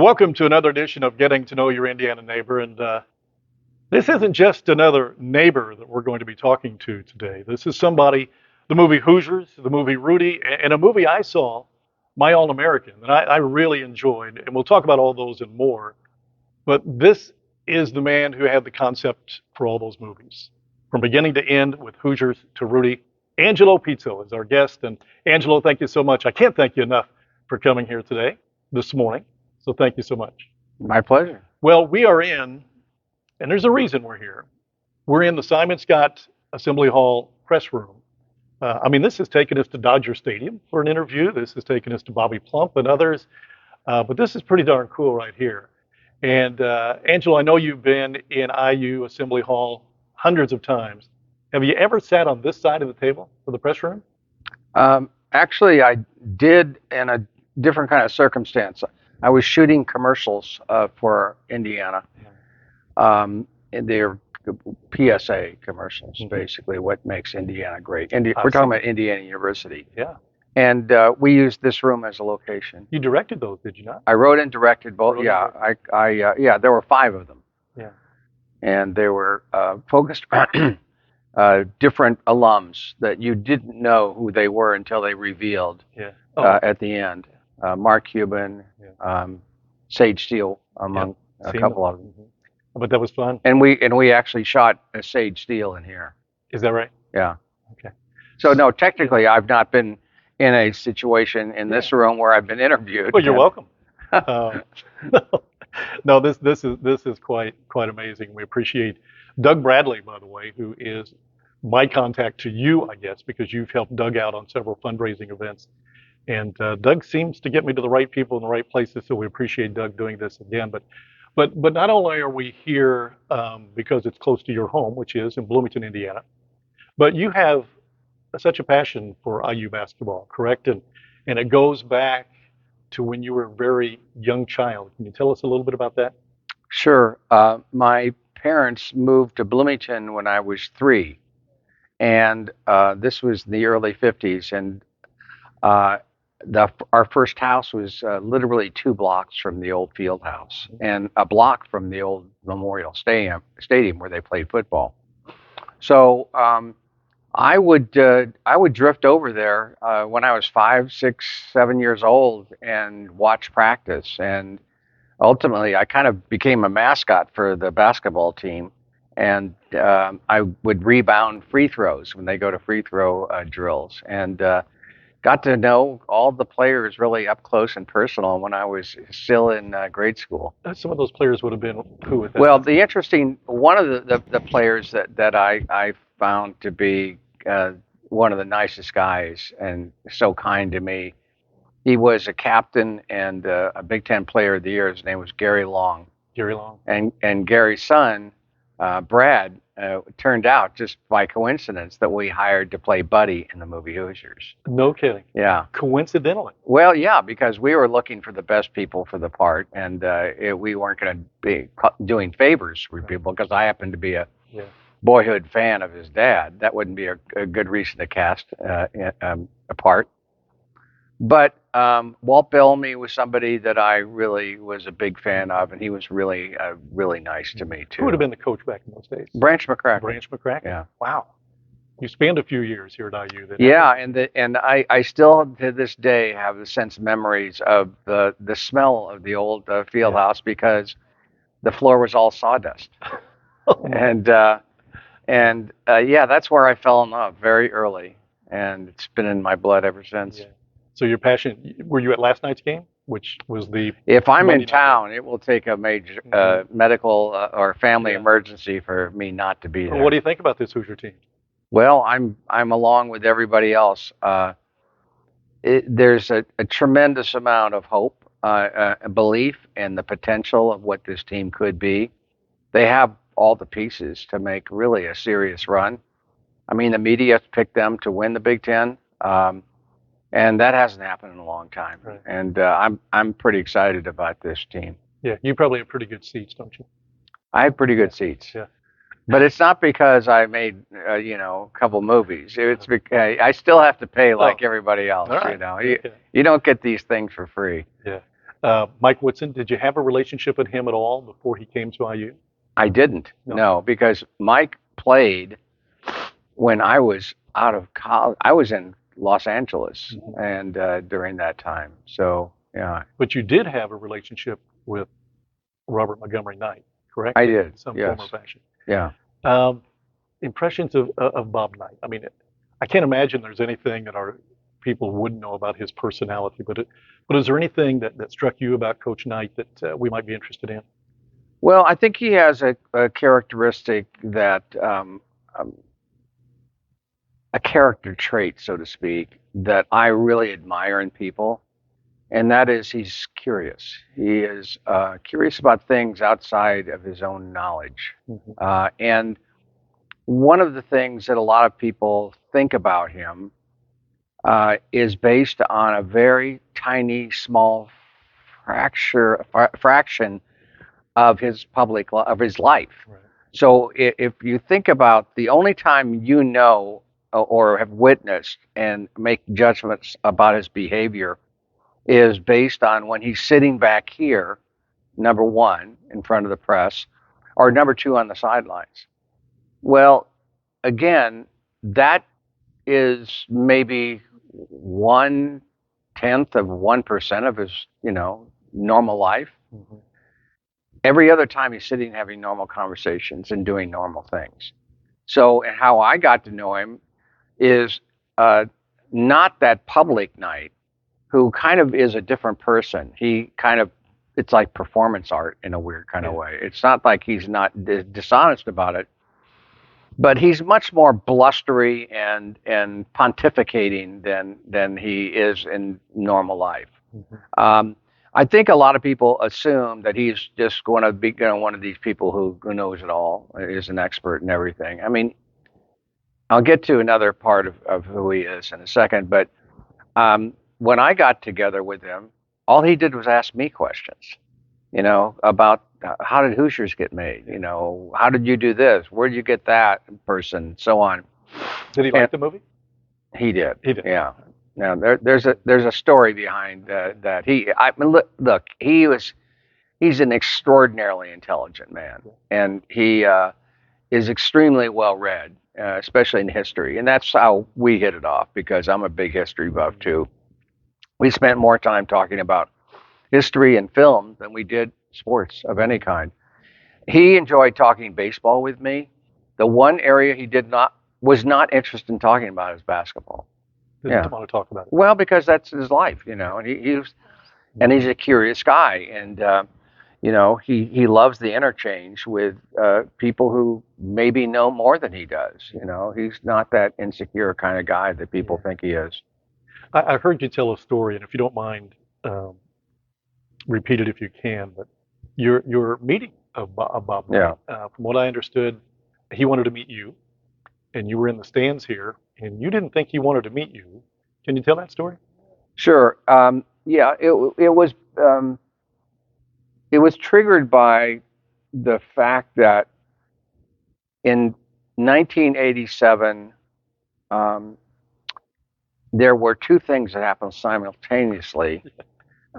welcome to another edition of Getting to Know Your Indiana Neighbor. And this isn't just another neighbor that we're going to be talking to today. This is somebody, the movie Hoosiers, the movie Rudy, and a movie I saw, My All-American, that I really enjoyed. And we'll talk about all those and more. But this is the man who had the concept for all those movies. From beginning to end, with Hoosiers to Rudy, Angelo Pizzo is our guest. And Angelo, thank you so much. I can't thank you enough for coming here today, this morning. So thank you so much. My pleasure. Well, we are in, and there's a reason we're here. We're in the Simon Scott Assembly Hall press room. This has taken us to Dodger Stadium for an interview. This has taken us to Bobby Plump and others. But this is pretty darn cool right here. And Angelo, I know you've been in IU Assembly Hall hundreds of times. Have you ever sat on this side of the table for the press room? Actually, I did in a different kind of circumstance. I was shooting commercials for Indiana. And they're PSA commercials, basically, what makes Indiana great. We're talking about Indiana University. Yeah. And we used this room as a location. You directed those, did you not? I wrote and directed both. Yeah, there were 5 of them. Yeah. And they were focused on different alums that you didn't know who they were until they revealed at the end. Mark Cuban, Sage Steele, among a couple of them. But that was fun. And we actually shot a Sage Steele in here. Is that right? Yeah. Okay. So no, technically, I've not been in a situation in this room where I've been interviewed. Well, you're welcome. No, this is quite amazing. We appreciate Doug Bradley, by the way, who is my contact to you, I guess, because you've helped Doug out on several fundraising events. And Doug seems to get me to the right people in the right places, so we appreciate Doug doing this again. But not only are we here because it's close to your home, which is in Bloomington, Indiana, but you have such a passion for IU basketball, correct? And it goes back to when you were a very young child. Can you tell us a little bit about that? Sure. My parents moved to Bloomington when I was 3, and this was in the early 50s, and our first house was literally 2 blocks from the old field house and a block from the old Memorial Stadium where they played football. So I would drift over there when I was 5, 6, 7 years old and watch practice. And ultimately, I kind of became a mascot for the basketball team. And I would rebound free throws when they go to free throw drills. And got to know all the players really up close and personal when I was still in grade school. Some of those players would have been who with that? Well, one of the players that I found to be one of the nicest guys and so kind to me, he was a captain and a Big Ten Player of the Year. His name was Gary Long. Gary Long. And Gary's son, Brad, turned out just by coincidence that we hired to play Buddy in the movie Hoosiers. No kidding. Yeah. Coincidentally. Well, yeah, because we were looking for the best people for the part, and we weren't going to be doing favors for people because I happened to be a boyhood fan of his dad. That wouldn't be a good reason to cast a part. But Walt Bellamy was somebody that I really was a big fan of, and he was really nice to me, too. Who would have been the coach back in those days? Branch McCracken. Branch McCracken? Yeah. Wow. You spent a few years here at IU. Yeah, and I still, to this day, have the sense memories of the smell of the old field house because the floor was all sawdust. And that's where I fell in love very early, and it's been in my blood ever since. Yeah. So your passion, were you at last night's game, which was the... If I'm in town, it will take a major medical or family emergency for me not to be there. Well, what do you think about this Hoosier team? Well, I'm along with everybody else. There's a tremendous amount of hope, a belief in the potential of what this team could be. They have all the pieces to make really a serious run. I mean, the media picked them to win the Big Ten. And that hasn't happened in a long time. Right. And I'm pretty excited about this team. Yeah, you probably have pretty good seats, don't you? I have pretty good seats. Yeah. But it's not because I made, a couple movies. It's because I still have to pay like everybody else. All right. You don't get these things for free. Yeah. Mike Woodson, did you have a relationship with him at all before he came to IU? I didn't, No. no, because Mike played when I was out of college. I was in Los Angeles, Mhm. and during that time. So yeah, But you did have a relationship with Robert Montgomery Knight, correct? I In did. some form or Yes. fashion. Yeah. Um, Impressions of Bob Knight. I mean, I can't imagine there's anything that our people wouldn't know about his personality. But is there anything that struck you about Coach Knight that we might be interested in? Well, I think he has a characteristic that um, a character trait, so to speak, that I really admire in people, and that is he's curious. He is curious about things outside of his own knowledge. Mhm. And one of the things that a lot of people think about him is based on a very tiny, small fraction of his of his life. Right. So if you think about the only time you know or have witnessed and make judgments about his behavior is based on when he's sitting back here, number one, in front of the press, or number two, on the sidelines. Well, again, that is maybe 1/10 of 1% of his, normal life. Mhm. Every other time he's sitting having normal conversations and doing normal things. So, and how I got to know him is uh, not that public Knight, who kind of is a different person. He kind of, it's like performance art in a weird kind of Yeah. way. It's not like he's not dishonest about it, but he's much more blustery and pontificating than he is in normal life. Mhm. Um, I think a lot of people assume that he's just going to be one of these people who knows it all, is an expert in everything. I mean, I'll get to another part of who he is in a second, but when I got together with him, all he did was ask me questions, about how did Hoosiers get made? How did you do this? Where did you get that person? So on. Did he And like the movie? he did. He did. Yeah. Now there's a story behind that I mean, look, he's an extraordinarily intelligent man, and he is extremely well read, especially in history, and that's how we hit it off because I'm a big history buff too. We spent more time talking about history and film than we did sports of any kind. He enjoyed talking baseball with me. The one area he did not was not interested in talking about is basketball. Didn't Yeah. want to talk about it. Well, because that's his life, and he's a curious guy, and he loves the interchange with people who maybe know more than he does. He's not that insecure kind of guy that people think he is. I heard you tell a story, and if you don't mind, um, repeat it if you can. But your meeting of Bob Yeah. Knight, from what I understood, he wanted to meet you, and you were in the stands here, and you didn't think he wanted to meet you. Can you tell that story? Sure. Yeah. It was triggered by the fact that in 1987, um, there were two things that happened simultaneously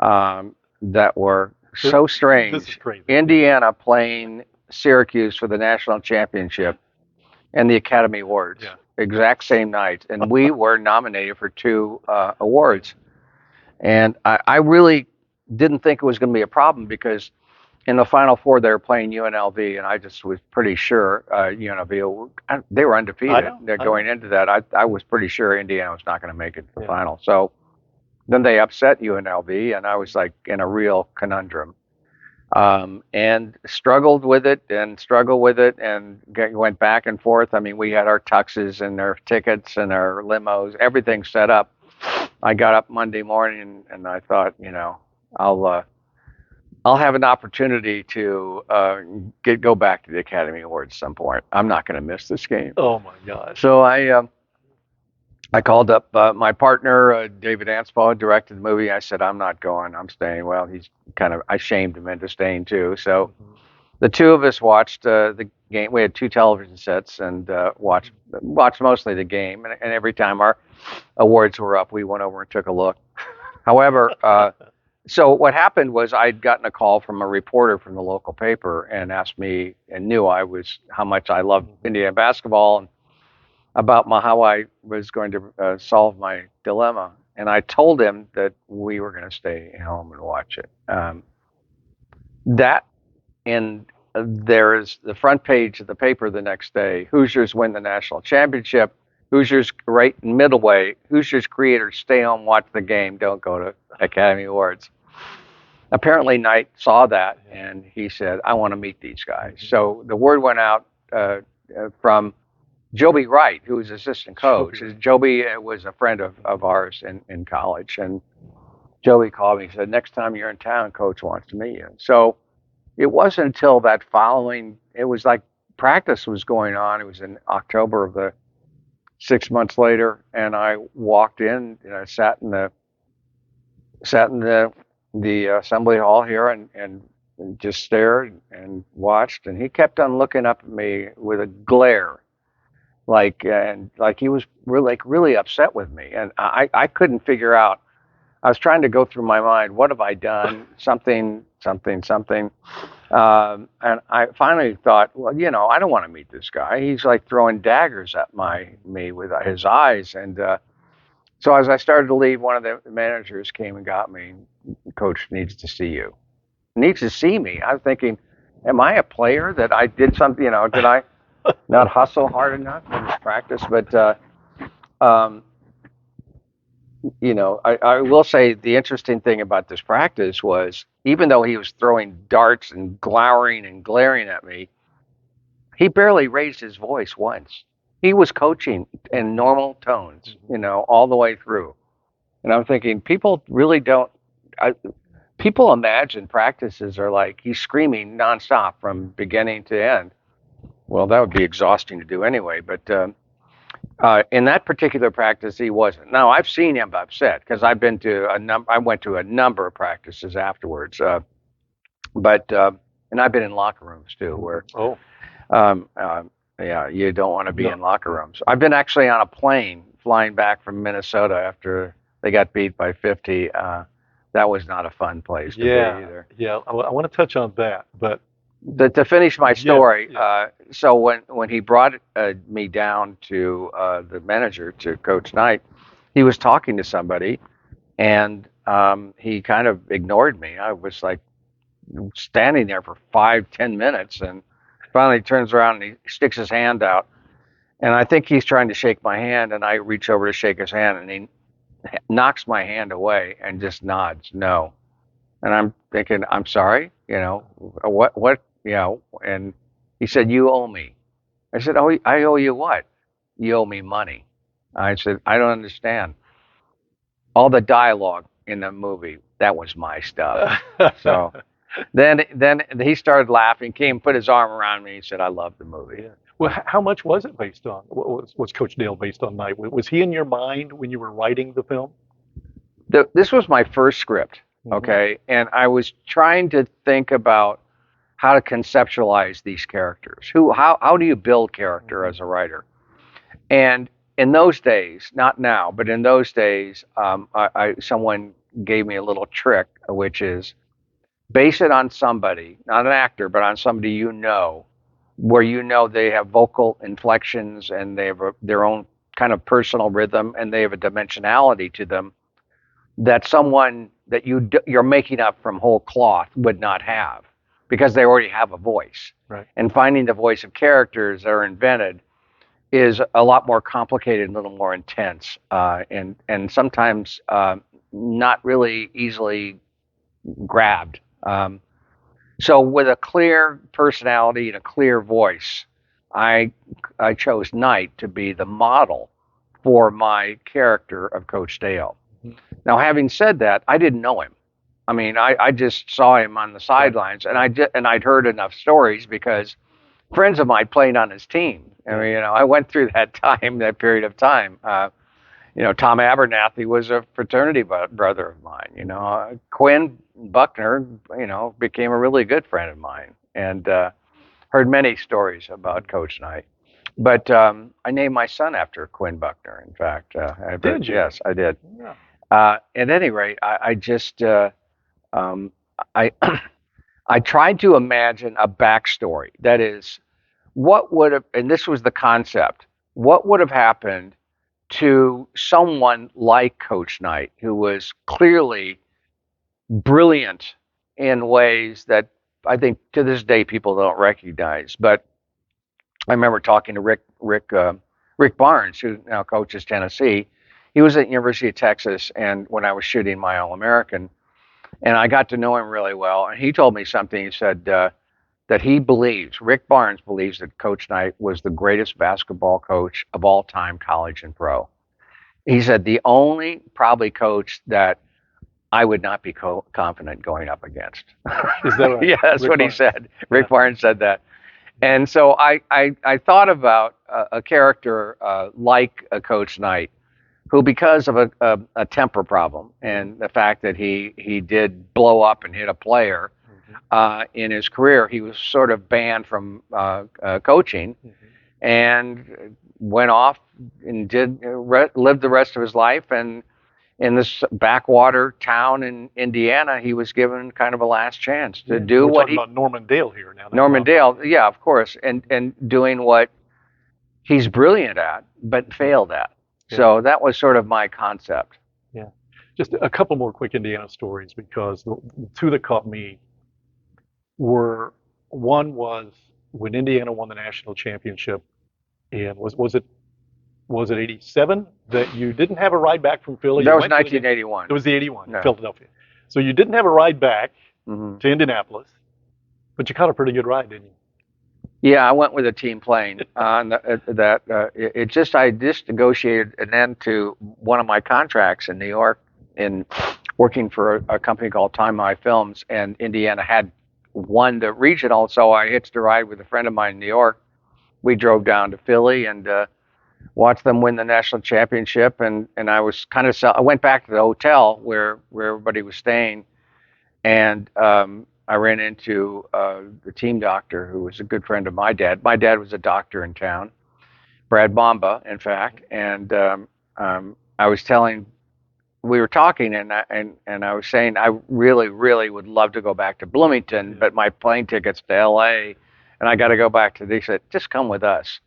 that were so This is strange. crazy. Indiana playing Syracuse for the national championship and the Academy Awards, Yeah. exact same night, and we were nominated for two awards. And I really didn't think it was going to be a problem because in the Final Four they were playing UNLV, and I just was pretty sure UNLV they were I undefeated. know. They're I know. going into that. I was pretty sure Indiana was not going to make it to the Yeah. final. So then they upset UNLV, and I was like in a real conundrum. And struggled with it and struggled with it and went back and forth. I mean, we had our tuxes and our tickets and our limos, everything set up. I got up Monday morning and I thought, I'll have an opportunity to go back to the Academy Awards at some point. I'm not going to miss this game. Oh my gosh. So I called up my partner, David Anspaugh, who directed the movie. I said, I'm not going. I'm staying. Well, I shamed him into staying too. So Mhm. the two of us watched the game. We had two television sets and watched mostly the game. And every time our awards were up, we went over and took a look. However, So what happened was I'd gotten a call from a reporter from the local paper and asked me and knew I was how much I loved Mhm. Indiana basketball and about how I was going to solve my dilemma. And I told him that we were going to stay home and watch it. That and there's the front page of the paper the next day. Hoosiers win the national championship. Hoosiers right in middleweight. Hoosiers creators stay home, watch the game, don't go to Academy Awards. Apparently, Knight saw that and he said, "I want to meet these guys." So the word went out from Joby Wright, who was assistant coach. Joby was a friend of ours in college, and Joby called me and said, "Next time you're in town, Coach wants to meet you." So it wasn't until that following, it was like practice was going on. It was in October of the 6 months later, and I walked in and I sat in the assembly hall here and just stared and watched. And he kept on looking up at me with a glare, like he was really upset with me. And I couldn't figure out. I was trying to go through my mind, what have I done? Something, something, something. And I finally thought, well, I don't want to meet this guy. He's like throwing daggers at me with his eyes. And so as I started to leave, one of the managers came and got me. Coach needs to see you. Needs to see me. I was thinking, am I a player that I did something? Did I not hustle hard enough in this practice? But um, I will say the interesting thing about this practice was even though he was throwing darts and glowering and glaring at me, he barely raised his voice once. He was coaching in normal tones, all the way through. And I'm thinking, people really don't. I, People imagine practices are like he's screaming nonstop from beginning to end. Well, that would be exhausting to do anyway. But in that particular practice, he wasn't. Now I've seen him upset because I've been to a number. I went to a number of practices afterwards. But and I've been in locker rooms too, where Oh, um, uh, yeah, you don't want to be no. in locker rooms. I've been actually on a plane flying back from Minnesota after they got beat by 50. That was not a fun place to be Yeah, either. yeah. I want to touch on that, but To finish my yes, story, yes. so when he brought me down to the manager, to Coach Knight, he was talking to somebody, and he kind of ignored me. I was like standing there for 5, 10 minutes, and finally turns around and he sticks his hand out, and I think he's trying to shake my hand, and I reach over to shake his hand, and he knocks my hand away and just nods no. And I'm thinking, I'm sorry, what, and he said, you owe me. I said, oh, I owe you what? You owe me money. I said, I don't understand. All the dialogue in the movie, that was my stuff. So then he started laughing, came, put his arm around me. He said, I love the movie. Yeah. Well, how much was it based on? What was Coach Dale based on Knight? Was he in your mind when you were writing the film? This was my first script, Hmm. okay? And I was trying to think about how to conceptualize these characters. How do you build character Hmm. as a writer? And in those days, not now, but in those days, someone gave me a little trick, which is base it on somebody, not an actor, but on somebody where they have vocal inflections and they have their own kind of personal rhythm and they have a dimensionality to them that someone that you're making up from whole cloth would not have because they already have a voice. Right. And finding the voice of characters that are invented is a lot more complicated and a little more intense, and sometimes not really easily grabbed. So with a clear personality and a clear voice, I I chose Knight to be the model for my character of Coach Dale. Hmm. Now, having said that, I didn't know him. I mean, I just saw him on the Right. sidelines, and I'd heard enough stories because friends of mine played on his team. I Yeah. mean, I went through that period of time. Tom Abernathy was a fraternity brother of mine. Quinn Buckner, became a really good friend of mine, and heard many stories about Coach Knight. But I named my son after Quinn Buckner. In fact, Did you? yes, I did. Yeah. At any rate, I just um, I I tried to imagine a backstory. That is, what would have, and this was the concept, what would have happened to someone like Coach Knight, who was clearly brilliant in ways that I think to this day people don't recognize. But I remember talking to Rick Barnes, who now coaches Tennessee. He was at University of Texas, and when I was shooting my All American, and I got to know him really well. And he told me something. He said that he believes, Rick Barnes believes, that Coach Knight was the greatest basketball coach of all time, college and pro. He said the only probably coach that I would not be confident going up against. Is that right? Yeah, that's Rick what he Barnes. said. Yeah. Rick Barnes said that. And so I thought about a character like a Coach Knight, who, because of a temper problem and the fact that he did blow up and hit a player in his career, he was sort of banned from coaching and went off and did live the rest of his life. And in this backwater town in Indiana, he was given kind of a last chance to do We're what talking about Norman Dale here now. Norman Dale, yeah, of course, and doing what he's brilliant at, but failed at. Yeah. So that was sort of my concept. Yeah. Just a couple more quick Indiana stories, because the two that caught me were, one was when Indiana won the national championship, and was it 87 that you didn't have a ride back from Philly? That You was went to the game. 1981. It was the 81 No. Philadelphia. So you didn't have a ride back Mhm. to Indianapolis, but you caught a pretty good ride, didn't you? Yeah, I went with a team plane on that. I just negotiated an end to one of my contracts in New York in working for a company called Time Eye Films, and Indiana had won the regional, so I hitched a ride with a friend of mine in New York. We drove down to Philly and watched them win the national championship, and I was kind of I went back to the hotel where everybody was staying, and I ran into the team doctor, who was a good friend of my dad. My dad was a doctor in town, Brad Bomba, in fact, and I was telling, we were talking, and I was saying I really, really would love to go back to Bloomington, but my plane tickets to L.A. and I got to go back to. They said, just come with us.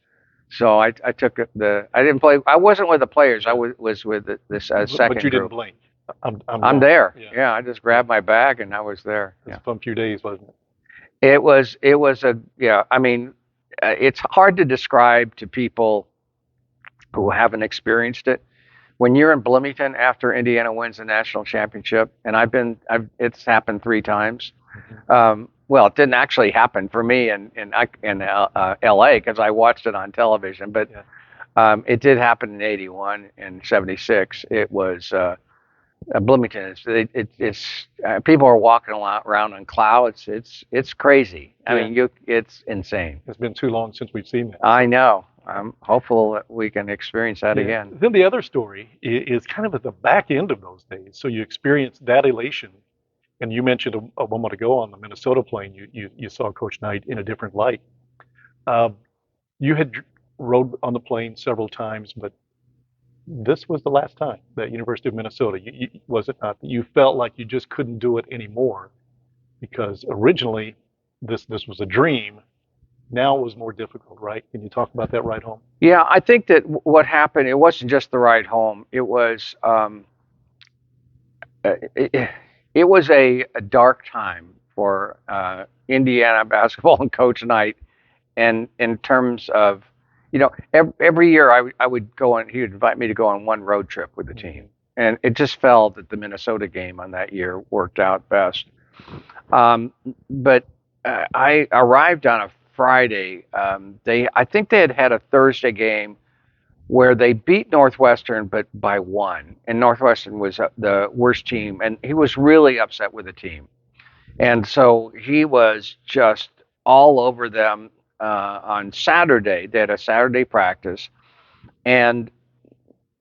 So I took I didn't play. I wasn't with the players. I was with this second But you didn't group. blink. I'm there. Yeah. Yeah, I just grabbed my bag and I was there. It was Yeah. a fun few days, wasn't it? It was a, yeah. I mean, it's hard to describe to people who haven't experienced it. When you're in Bloomington after Indiana wins the national championship, and it's happened 3 times. Well, it didn't actually happen for me in L.A. because I watched it on television, but it did happen in '81 and '76. It was Bloomington. It's people are walking around on clouds. It's crazy. I mean, it's insane. It's been too long since we've seen that. I know. I'm hopeful that we can experience that Yeah. again. Then the other story is kind of at the back end of those days. So you experienced that elation, and you mentioned a moment ago on the Minnesota plane, you saw Coach Knight in a different light. You had rode on the plane several times, but this was the last time that University of Minnesota. Was it not that you felt like you just couldn't do it anymore, because originally this was a dream. Now it was more difficult, right? Can you talk about that ride home? Yeah, I think that what happened, it wasn't just the ride home. It was it was a dark time for Indiana basketball and Coach Knight, and in terms of, every year I would go on. He would invite me to go on one road trip with the team, and it just fell that the Minnesota game on that year worked out best. But I arrived on a Friday. I think they had a Thursday game where they beat Northwestern, but by one. And Northwestern was the worst team, and he was really upset with the team. And so he was just all over them on Saturday. They had a Saturday practice, and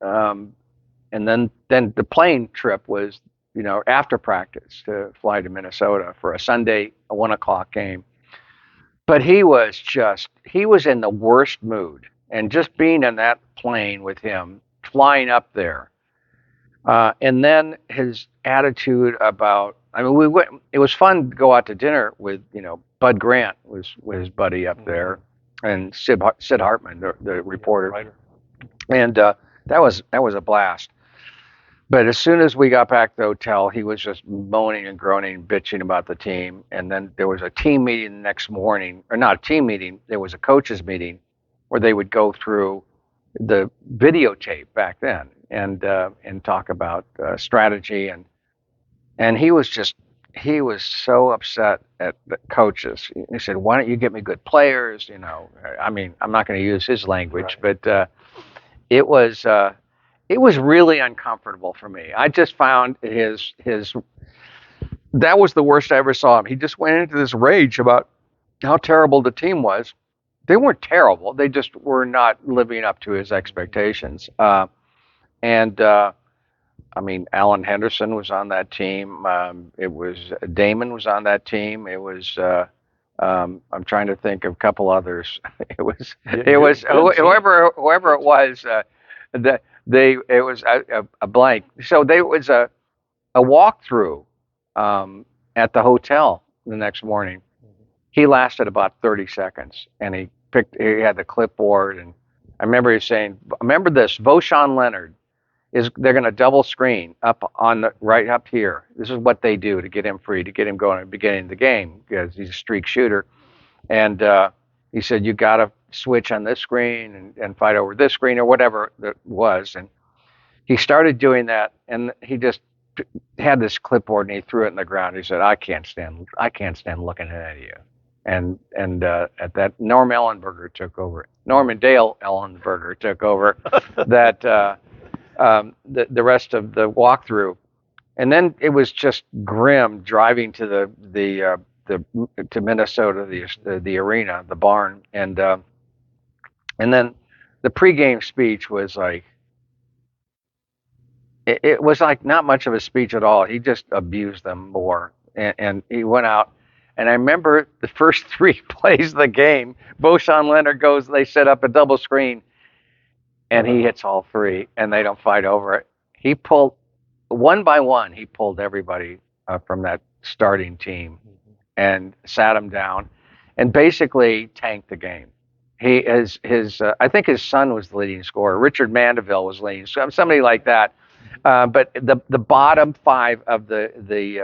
um, then the plane trip was, after practice to fly to Minnesota for a Sunday 1 o'clock game. But he was in the worst mood, and just being in that plane with him, flying up there, and then his attitude about I mean, we went. It was fun to go out to dinner with, Bud Grant was his buddy up there, and Sid Hartman, the reporter, Writer. and that was a blast. But as soon as we got back to the hotel, he was just moaning and groaning, bitching about the team. And then there was a team meeting the next morning, or not a team meeting, there was a coaches meeting where they would go through the videotape back then and talk about strategy. And he was so upset at the coaches. He said, "Why don't you get me good players?" I mean, I'm not going to use his language, Right. but it was it was really uncomfortable for me. I just found his that was the worst I ever saw him. He just went into this rage about how terrible the team was. They weren't terrible. They just were not living up to his expectations. And I mean, Alan Henderson was on that team. It was Damon was on that team. It was I'm trying to think of a couple others. Whoever it was. It was a blank. So there was a walkthrough at the hotel the next morning. He lasted about 30 seconds, and he had the clipboard, and I remember he saying, "Remember this, Voshan Leonard they're going to double screen up on the right up here. This is what they do to get him free, to get him going at the beginning of the game because he's a streak shooter." And he said, "You got to switch on this screen and fight over this screen," or whatever it was. And he started doing that, and he just had this clipboard and he threw it in the ground. He said, I can't stand looking at any of you." And at that, Norman Dale Ellenberger took over that the rest of the walkthrough, and then it was just grim driving to to Minnesota, the arena, the barn, and then the pregame speech was like it was like not much of a speech at all. He just abused them more, and he went out. And I remember the first three plays of the game, Boshan Leonard goes, they set up a double screen, and he hits all three, and they don't fight over it. He pulled one by one. He pulled everybody from that starting team and sat them down, and basically tanked the game. I think his son was the leading scorer. Richard Mandeville was leading, somebody like that. But the bottom five of they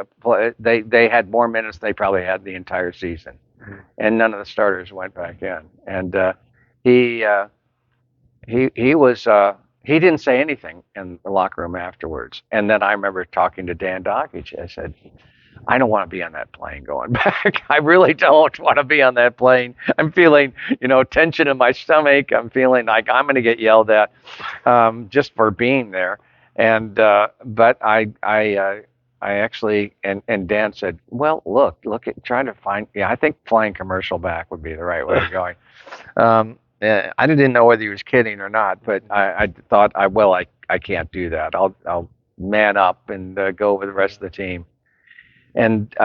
had more minutes than they probably had the entire season, and none of the starters went back in. And he was he didn't say anything in the locker room afterwards. And then I remember talking to Dan Doggich. I said, "I don't want to be on that plane going back. I really don't want to be on that plane. I'm feeling, tension in my stomach. I'm feeling like I'm going to get yelled at just for being there." And but I actually and Dan said, "Well, look at trying to find. Yeah, I think flying commercial back would be the right way of going." I didn't know whether he was kidding or not, but I thought, I can't do that. I'll man up and go with the rest of the team. And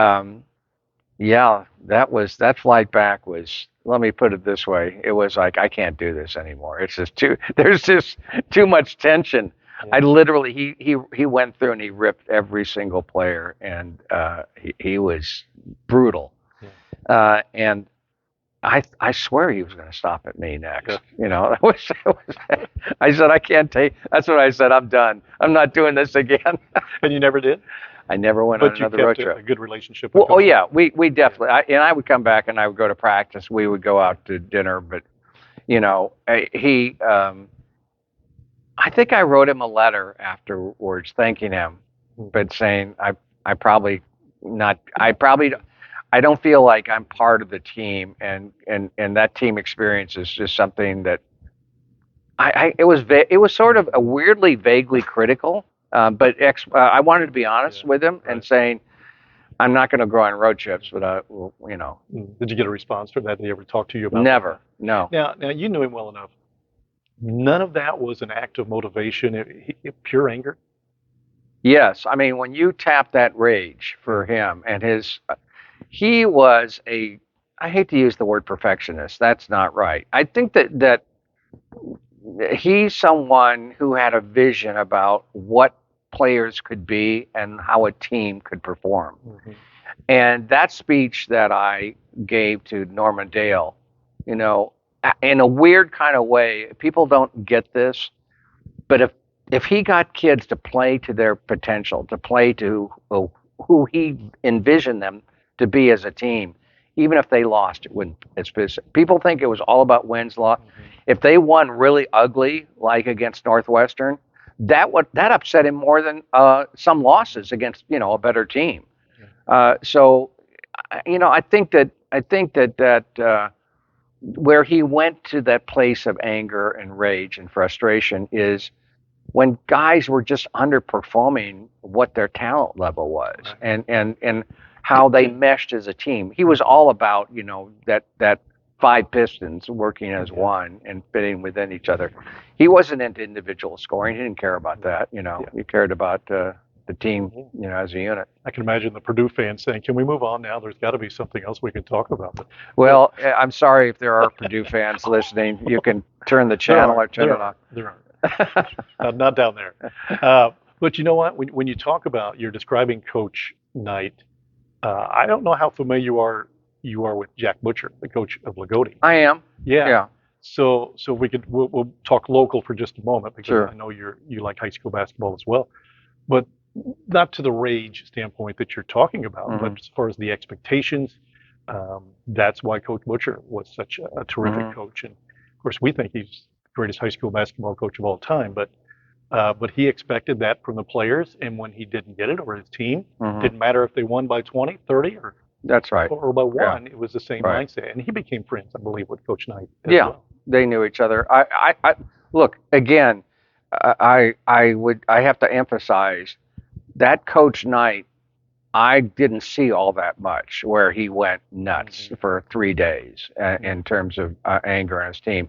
yeah, that flight back was. Let me put it this way: it was like I can't do this anymore. It's just there's just too much tension. I literally he went through and he ripped every single player, and he was brutal. And I swear he was going to stop at me next. I said, I can't take. That's what I said. I'm done. I'm not doing this again. And you never did? I never went on another road trip. A good relationship with yeah, we definitely. I would come back and I would go to practice. We would go out to dinner, but he. I think I wrote him a letter afterwards thanking him, but saying I probably not. I don't feel like I'm part of the team, and that team experience is just something that it was sort of a weirdly vaguely critical, but I wanted to be honest with him and saying I'm not going to go on road trips, but Did you get a response from that? Did he ever talk to you about Never, that? No. Now you knew him well enough. None of that was an act of motivation, pure anger? Yes. I mean, when you tap that rage for him and he was I hate to use the word perfectionist. That's not right. I think that he's someone who had a vision about what players could be and how a team could perform. Mm-hmm. And that speech that I gave to Norman Dale, you know, in a weird kind of way, people don't get this, but if he got kids to play to their potential, to play to who he envisioned them to be as a team, even if they lost, it wouldn't. People think it was all about wins, loss. Mm-hmm. If they won really ugly, like against Northwestern, that upset him more than some losses against a better team. So, I think that where he went to that place of anger and rage and frustration is when guys were just underperforming what their talent level was, Right. and how they meshed as a team. He was all about that five Pistons working as one and fitting within each other. He wasn't into individual scoring. He didn't care about that. He cared about the team, as a unit. I can imagine the Purdue fans saying, "Can we move on now? There's got to be something else we can talk about." But, Well, I'm sorry if there are Purdue fans listening. You can turn the channel or turn it off. There aren't. Not down there. But you know what? When you talk about, you're describing Coach Knight, I don't know how familiar you are with Jack Butcher, the coach of Lagodi. I am. Yeah. Yeah. So we'll talk local for just a moment because Sure. I know you like high school basketball as well, but not to the rage standpoint that you're talking about, Mm-hmm. but as far as the expectations, that's why Coach Butcher was such a terrific Mm-hmm. coach. And of course, we think he's the greatest high school basketball coach of all time. But he expected that from the players, and when he didn't get it, or his team, Mm-hmm. didn't matter if they won by 20, 30, That's right. or by Yeah. one, it was the same Right. mindset. And he became friends, I believe, with Coach Knight as Yeah. well. They knew each other. I look again. I have to emphasize that Coach Knight. I didn't see all that much where he went nuts Mhm. for 3 days in terms of anger on his team.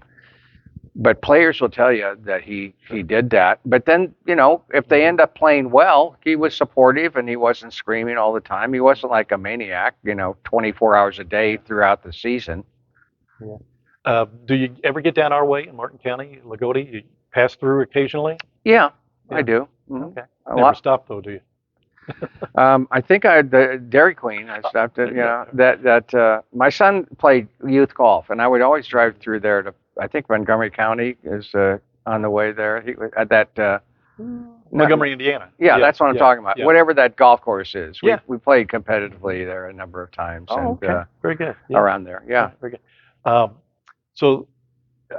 But players will tell you that he did that. But then, if they end up playing well, he was supportive and he wasn't screaming all the time. He wasn't like a maniac, 24 hours a day throughout the season. Yeah. Do you ever get down our way in Martin County, Lagodi? You pass through occasionally? Yeah, Yeah. I do. Okay. A Never lot. stop though, do you? I think the Dairy Queen. I stopped at my son played youth golf, and I would always drive through there to. I think Montgomery County is on the way there. He at that. Montgomery, Indiana. Yeah, that's what I'm talking about. Yeah. Whatever that golf course is. Yeah. We played competitively there a number of times. Oh, and, okay. Very good. Yeah. Around there. Yeah. Very good. So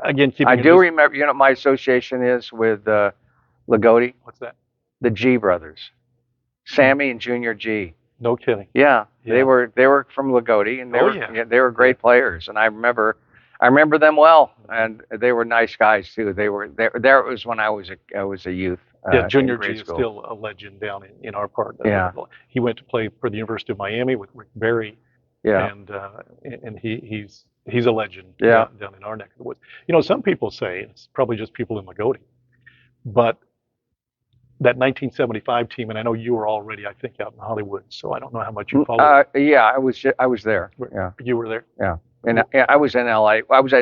again, keeping I it do just- remember. My association is with Lagodi, What's that? the G brothers, Sammy and Junior G. No kidding. Yeah, Yeah. they were from Lagodi, and they were great Yeah. players, and I remember them well, and they were nice guys too. They were there. There it was when I was a youth. Yeah, Junior in G grade is school. still a legend down in our part. Yeah. He went to play for the University of Miami with Rick Barry, Yeah. and he's a legend Yeah. down in our neck of the woods. Some people say it's probably just people in Lagodi, but that 1975 team, and I know you were already, I think, out in Hollywood, so I don't know how much you followed. Yeah, I was there. Yeah, You were there? yeah, and I was in LA. I was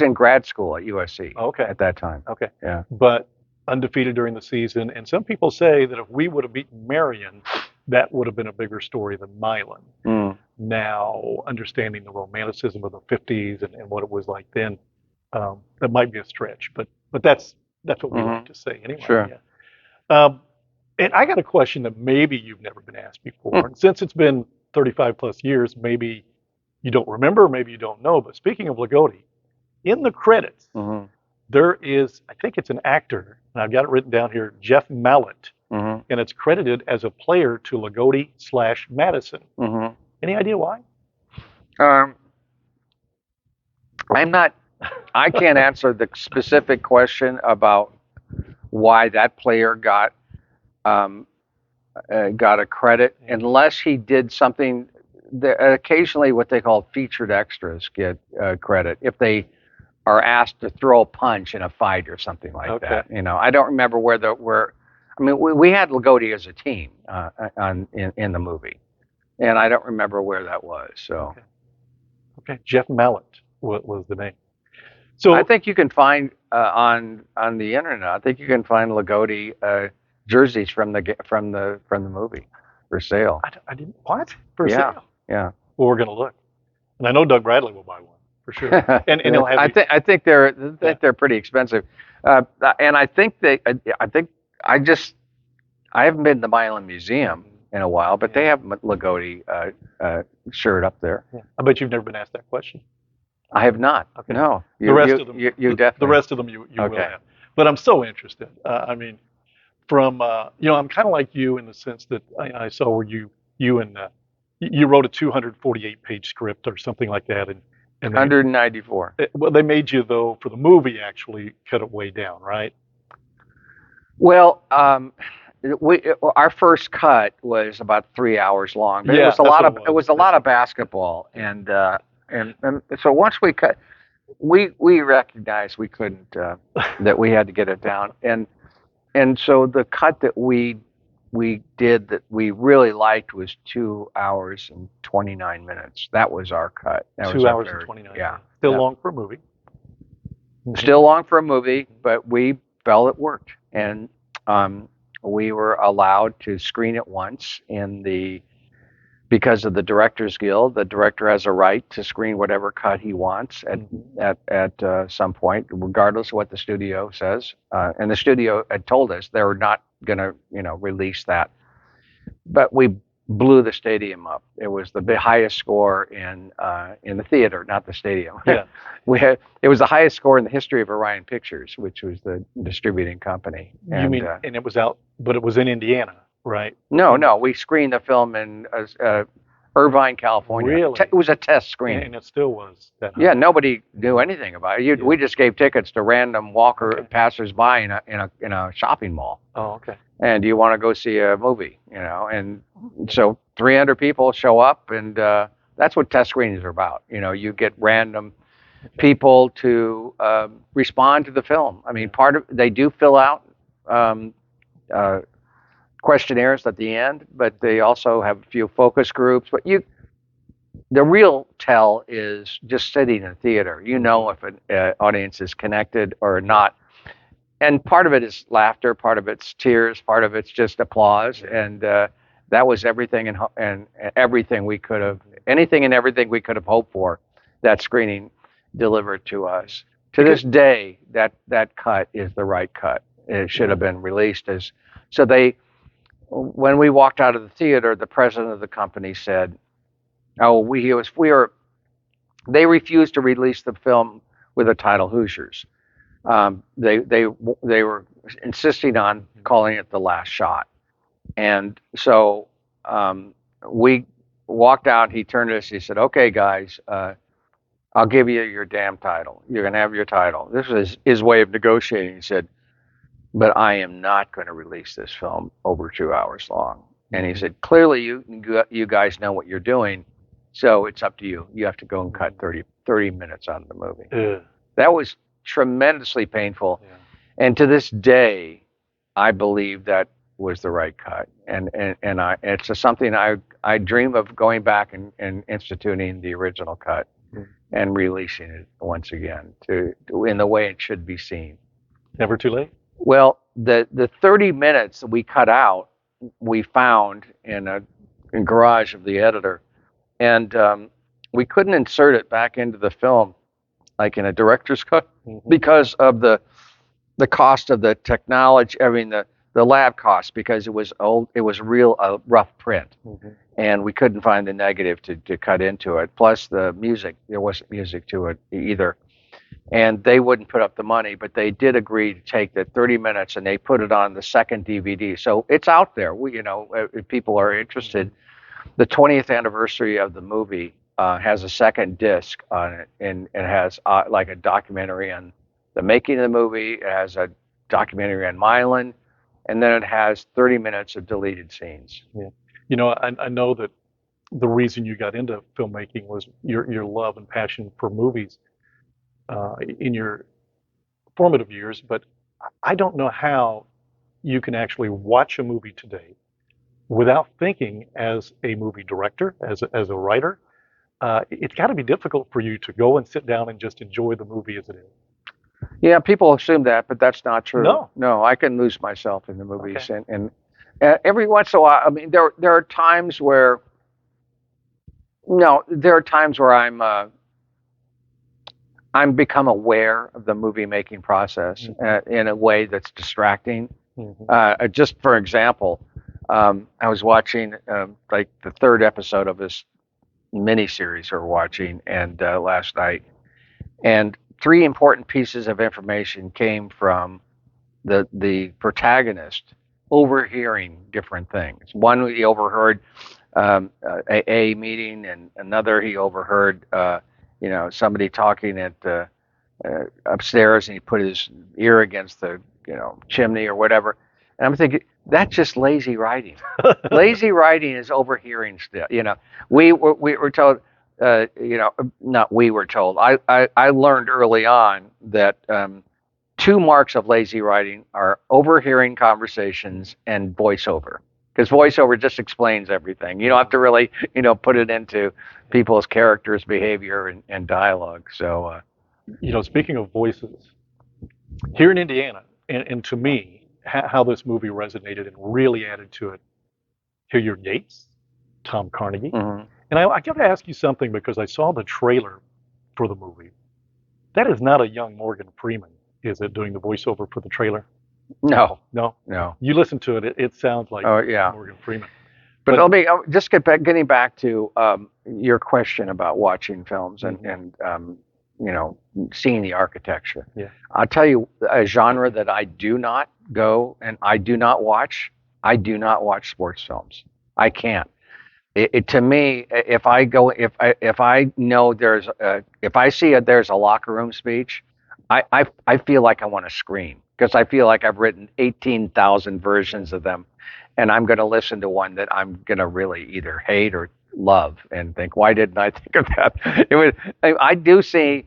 in grad school at USC. Okay. At that time. Okay. Yeah. But undefeated during the season, and some people say that if we would have beaten Marion, that would have been a bigger story than Milan. Mm. Now, understanding the romanticism of the 50s and what it was like then, that might be a stretch, but that's what we like to say anyway. Sure. Yeah. And I got a question that maybe you've never been asked before. And since it's been 35 plus years, maybe you don't remember, maybe you don't know. But speaking of Lagodi, in the credits, Mm-hmm. there is, I think it's an actor, and I've got it written down here, Jeff Mallett, Mm-hmm. and it's credited as a player to Lagodi/Madison. Mm-hmm. Any idea why? I can't answer the specific question about why that player got a credit unless he did something. Occasionally, what they call featured extras get credit if they are asked to throw a punch in a fight or something like that. I don't remember where. I mean, we had Lagodi as a team in the movie, and I don't remember where that was. So. Okay. Jeff Mallett was the name. So I think you can find on the internet. I think you can find Lagodi jerseys from the movie for sale. I didn't, what? For Yeah, sale? yeah. Well, we're going to look. And I know Doug Bradley will buy one for sure. And he'll have I think they're pretty expensive, and I just I haven't been to the Milan Museum in a while, but they have Lagodi shirt up there. Yeah. I bet you've never been asked that question. I have not. Okay. No, The rest of them, you the definitely. rest of them you will Okay. have. But I'm so interested. I mean, from I'm kind of like you in the sense that I saw where you and you wrote a 248-page script or something like that, and 194. well, they made you though for the movie actually cut it way down, right? Well, our first cut was about 3 hours long, but Yeah, that's what it it was. was a lot of basketball, and so once we cut, we recognized we couldn't that we had to get it down, and so the cut that we did that we really liked was 2 hours and 29 minutes. That was our cut. That was 2 hours and 29 yeah, minutes. Still yeah. long for a movie. Still long for a movie, but we felt it worked, and we were allowed to screen it once because of the Directors Guild. The director has a right to screen whatever cut he wants at some point, regardless of what the studio says. And the studio had told us they were not going to, release that. But we blew the stadium up. It was the highest score in the theater, not the stadium. Yeah. It was the highest score in the history of Orion Pictures, which was the distributing company. You mean, and it was out, but it was in Indiana, right? No, we screened the film in Irvine, California. Really? It was a test screening. And it still was that high. Yeah, nobody knew anything about it. We just gave tickets to random passersby in a shopping mall. Oh, okay. And do you want to go see a movie? And so 300 people show up, and that's what test screenings are about. You get random people to respond to the film. I mean, they do fill out questionnaires at the end, but they also have a few focus groups. But the real tell is just sitting in a theater. If an audience is connected or not. And part of it is laughter, part of it's tears, part of it's just applause, and that was everything and everything we could have, anything and everything we could have hoped for. That screening delivered to us. To this day, that cut is the right cut. It should have been released as. So when we walked out of the theater, the president of the company said, "Oh, They refused to release the film with the title Hoosiers. They were insisting on calling it The Last Shot, and so we walked out. He turned to us. He said, "Okay, guys, I'll give you your damn title. You're gonna have your title." This was his way of negotiating. He said, "But I am not going to release this film over 2 hours long." And he said, "Clearly, you guys know what you're doing, so it's up to you. You have to go and cut 30 minutes out of the movie." That was tremendously painful. Yeah. And to this day, I believe that was the right cut. And it's something I dream of going back and instituting the original cut and releasing it once again in the way it should be seen. Never too late? Well, the 30 minutes that we cut out, we found in a garage of the editor, and we couldn't insert it back into the film like in a director's cut because of the cost of the technology. I mean the lab cost, because it was old. It was real rough print, and we couldn't find the negative to cut into it. Plus the music, there wasn't music to it either. And they wouldn't put up the money, but they did agree to take the 30 minutes and they put it on the second DVD. So it's out there. If people are interested, the 20th anniversary of the movie has a second disc on it, and it has like a documentary on the making of the movie. It has a documentary on Milan, and then it has 30 minutes of deleted scenes. Yeah. I know that the reason you got into filmmaking was your love and passion for movies in your formative years, but I don't know how you can actually watch a movie today without thinking as a movie director, as a writer. It's got to be difficult for you to go and sit down and just enjoy the movie as it is. Yeah, people assume that, but that's not true. No. No, I can lose myself in the Okay. movies, and every once in a while, I mean, there are times where no, there are times where I'm become aware of the movie making process in a way that's distracting. Hmm. Just for example, I was watching like the third episode of this miniseries we're watching, and last night, and three important pieces of information came from the protagonist overhearing different things. One, he overheard a meeting, and another he overheard somebody talking at upstairs, and he put his ear against the chimney or whatever. And I'm thinking that's just lazy writing. Lazy writing is overhearing still. We were told. Not we were told. I learned early on that two marks of lazy writing are overhearing conversations and voiceover. Because voiceover just explains everything. You don't have to really, put it into people's characters, behavior, and dialogue. So, Speaking of voices, here in Indiana, and to me, how this movie resonated and really added to it, Hilliard Gates, Tom Carnegie. mhm. And I got to ask you something because I saw the trailer for the movie. That is not a young Morgan Freeman, is it, doing the voiceover for the trailer? No, No. no. You listen to it, it sounds like Oh, yeah. Morgan Freeman. But But let me just getting back to your question about watching films and seeing the architecture. yeah, I'll tell you a genre that I do not go and I do not watch. I do not watch sports films. I can't. To me, if I go, if I know if I see there's a locker room speech, I feel like I want to scream because I feel like I've written 18,000 versions of them, and I'm going to listen to one that I'm going to really either hate or love and think, why didn't I think of that? It was. I do see.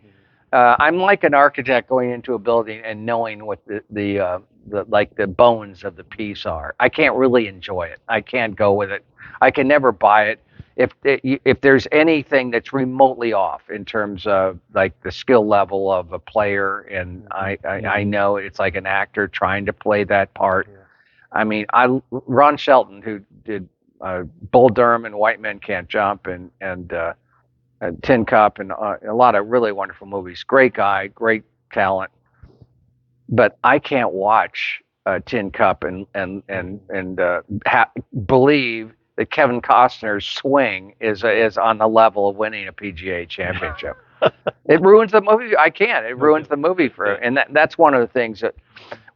I'm like an architect going into a building and knowing what the like the bones of the piece are. I can't really enjoy it. I can't go with it. I can never buy it. If there's anything that's remotely off in terms of like the skill level of a player, and I know it's like an actor trying to play that part. I mean, Ron Shelton, who did Bull Durham and White Men Can't Jump and Tin Cup and a lot of really wonderful movies. Great guy, great talent, but I can't watch Tin Cup and believe that Kevin Costner's swing is on the level of winning a PGA championship. It ruins the movie. I can't. It ruins the movie and that's one of the things that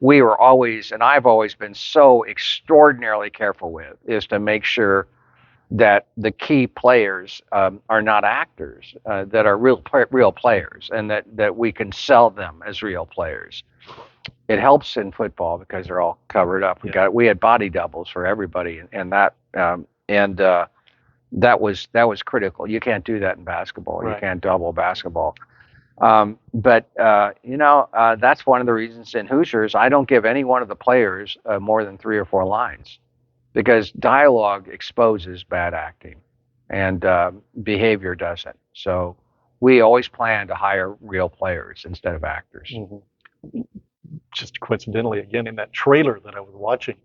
we were always, and I've always been so extraordinarily careful with, is to make sure that the key players are not actors, that are real players, and that we can sell them as real players. It helps in football because they're all covered up. We had body doubles for everybody, and that was critical. You can't do that in basketball. You can't double basketball. But that's one of the reasons in Hoosiers I don't give any one of the players more than 3 or 4 lines, because dialogue exposes bad acting and behavior doesn't. So we always plan to hire real players instead of actors. Just coincidentally, again, in that trailer that I was watching,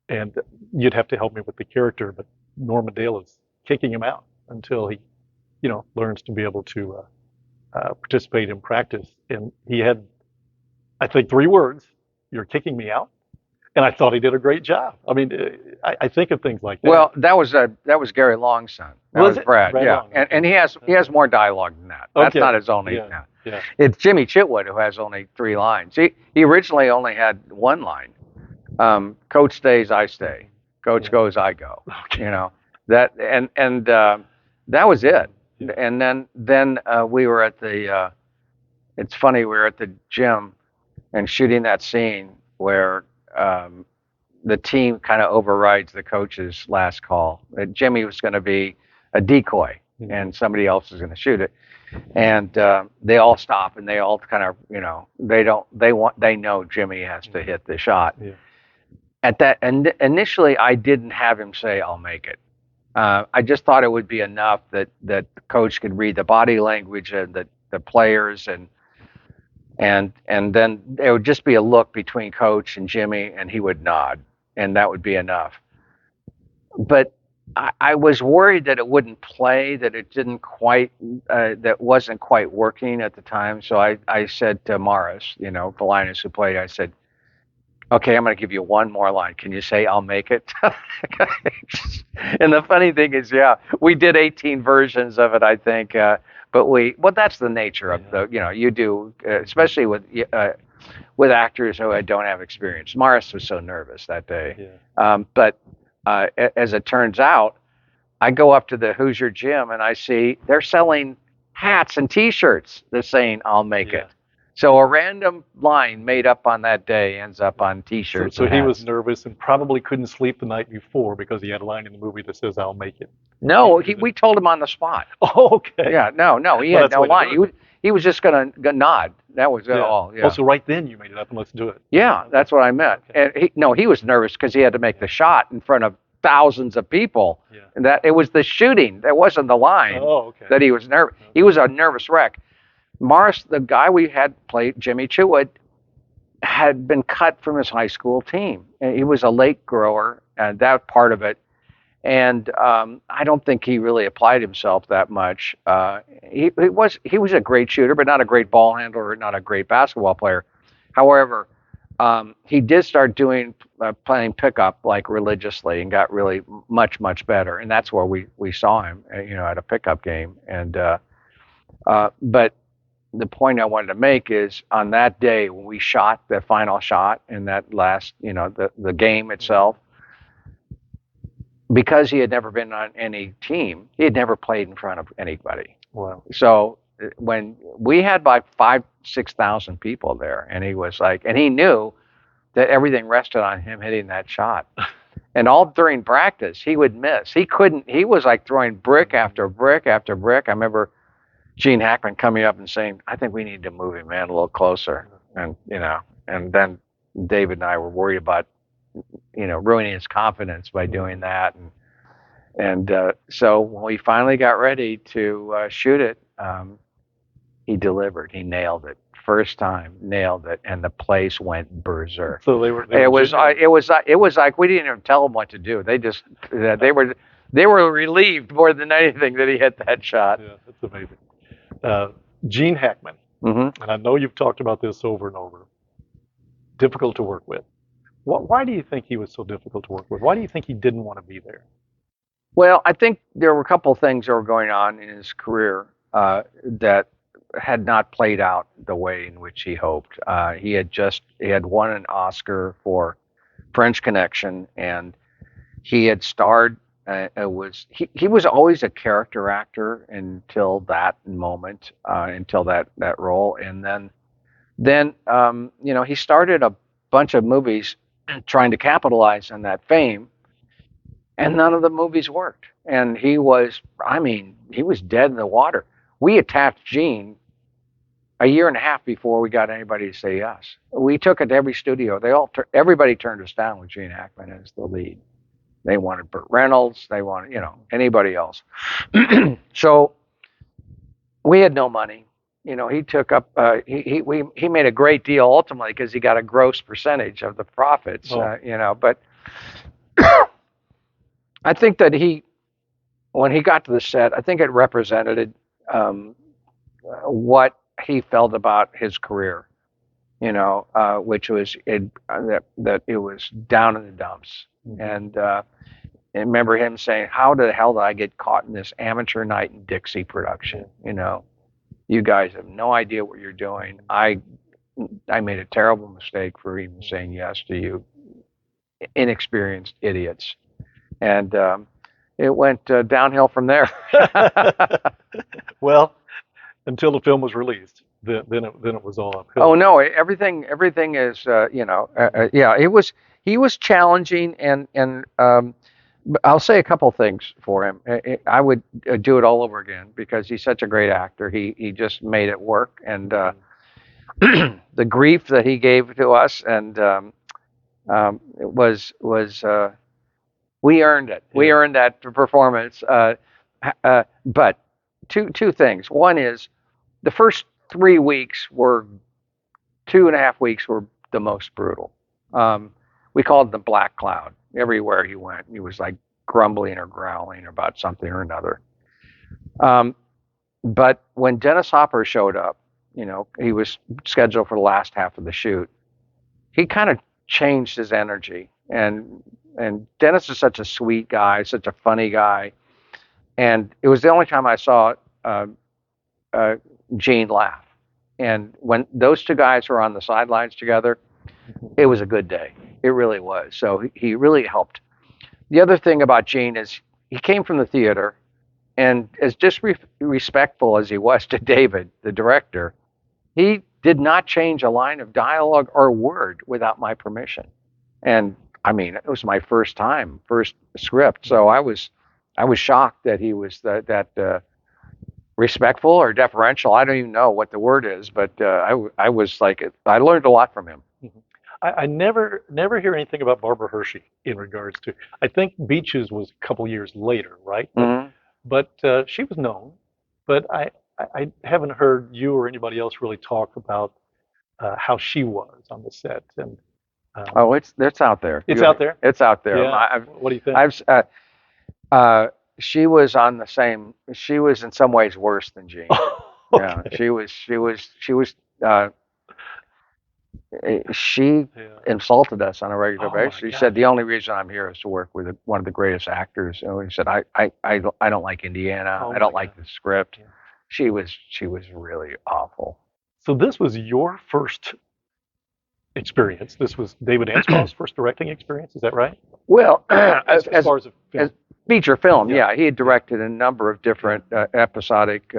and you'd have to help me with the character, but Norma Dale is kicking him out until he, learns to be able to participate in practice. And he had, I think, 3 words: "You're kicking me out." And I thought he did a great job. I mean, I think of things like that. Well, that was Gary Long's son. That was Brad. Brad yeah, Long, and he has more dialogue than that. That's not his only. Yeah. It's Jimmy Chitwood who has only 3 lines. He originally only had 1 line. Coach stays, I stay. Coach goes, I go. Okay. That and that was it. And then we were at the. It's funny, we were at the gym and shooting that scene where the team kind of overrides the coach's last call. Jimmy was going to be a decoy, and somebody else is going to shoot it. And they all stop, and they all kind of, they know Jimmy has to hit the shot. Yeah. At that, and initially, I didn't have him say, "I'll make it." I just thought it would be enough that the coach could read the body language and the players, and and then there would just be a look between coach and Jimmy, and he would nod, and that would be enough. But I was worried that it wouldn't play, that it didn't quite, that wasn't quite working at the time. So I said to Morris, the Linus who played, I said, okay, I'm going to give you one more line. Can you say I'll make it? And the funny thing is, yeah, we did 18 versions of it, I think. But well, that's the nature of you do, especially with actors who don't have experience. Morris was so nervous that day. But as it turns out, I go up to the Hoosier gym and I see they're selling hats and T-shirts. They're saying "I'll make it." So a random line made up on that day ends up on T-shirts. So he was nervous and probably couldn't sleep the night before because he had a line in the movie that says "I'll make it." No, we told him on the spot. Oh, okay. Yeah, no, he had no line. He was just gonna nod. That was all. Yeah. Oh, so right then you made it up and let's do it. Yeah, that's what I meant. Okay. And he was nervous because he had to make the shot in front of thousands of people. Yeah. And that it was the shooting. That wasn't the line. Oh, okay. That he was nervous. Okay. He was a nervous wreck. Morris, the guy we had played, Jimmy Chewwood, had been cut from his high school team. And he was a late grower, and that part of it. And I don't think he really applied himself that much. He was a great shooter, but not a great ball handler, not a great basketball player. However, he did start playing pickup like religiously and got really much better. And that's where we saw him, at a pickup game. And but the point I wanted to make is on that day when we shot the final shot in that last, the game itself, because he had never been on any team, he had never played in front of anybody. Wow. So when we had like 5,000-6,000 people there, and he was like, and he knew that everything rested on him hitting that shot. And all during practice, he would miss. He was like throwing brick after brick after brick. I remember Gene Hackman coming up and saying, I think we need to move him, man, a little closer. And, and then David and I were worried about, ruining his confidence by doing that. And so when we finally got ready to shoot it, he delivered. He nailed it. First time, nailed it, and the place went berserk. So they were. It was like we didn't even tell them what to do. They just they were relieved more than anything that he hit that shot. Yeah, that's amazing. Gene Hackman, mm-hmm. and I know you've talked about this over and over. Difficult to work with. Why do you think he was so difficult to work with? Why do you think he didn't want to be there? Well, I think there were a couple of things that were going on in his career that had not played out the way in which he hoped. He had won an Oscar for French Connection, and he had starred. He was always a character actor until that moment, until that role, and then he started a bunch of movies trying to capitalize on that fame, and none of the movies worked. And he was dead in the water. We attacked Gene a year and a half before we got anybody to say yes. We took it to every studio. Everybody turned us down with Gene Hackman as the lead. They wanted Burt Reynolds. They wanted, anybody else. So we had no money. He took up. He made a great deal ultimately because he got a gross percentage of the profits. Oh. But I think that when he got to the set, I think it represented what he felt about his career. Which was that it was down in the dumps. Mm-hmm. And I remember him saying, "How the hell did I get caught in this amateur night in Dixie production? You guys have no idea what you're doing. I made a terrible mistake for even saying yes to you, inexperienced idiots." And it went downhill from there. Well, until the film was released, then it was all uphill. Oh no, everything is yeah. He was challenging, and I'll say a couple things for him. I would do it all over again because he's such a great actor. He just made it work, and the grief that he gave to us, and it was we earned it. Yeah. We earned that performance. But two things. One is the first 3 weeks were 2.5 weeks were the most brutal. We called it the black cloud. Everywhere he went, he was like grumbling or growling about something or another. Um, but when Dennis Hopper showed up, he was scheduled for the last half of the shoot. He kind of changed his energy, and Dennis is such a sweet guy, such a funny guy, and it was the only time I saw uh, uh, Gene laugh. And when those two guys were on the sidelines together, it was a good day. It really was. So he really helped. The other thing about Gene is he came from the theater, and as disrespectful as he was to David, the director, he did not change a line of dialogue or word without my permission. And I mean, it was my first time, first script, so I was shocked that he was that respectful or deferential. I don't even know what the word is, but I was like, I learned a lot from him. Mhm. I never hear anything about Barbara Hershey in regards to. I think Beaches was a couple years later, right? Mm-hmm. But she was known. But I haven't heard you or anybody else really talk about how she was on the set. And Oh, it's out there. it's out there. It's out there. Yeah. What do you think? I've uh, she was on the same. She was in some ways worse than Jean. Yeah, Okay. uh, she Yeah. insulted us on a regular Oh my basis. She God. said the only reason I'm here is to work with one of the greatest actors. And he said I don't like Indiana. Oh I my don't God. like the script. Yeah. She was really awful. So this was your first experience. This was David Anspaug's first directing experience. Is that right? Well, As far as a as film. feature film, Yeah. yeah, he had Yeah. directed a number of different episodic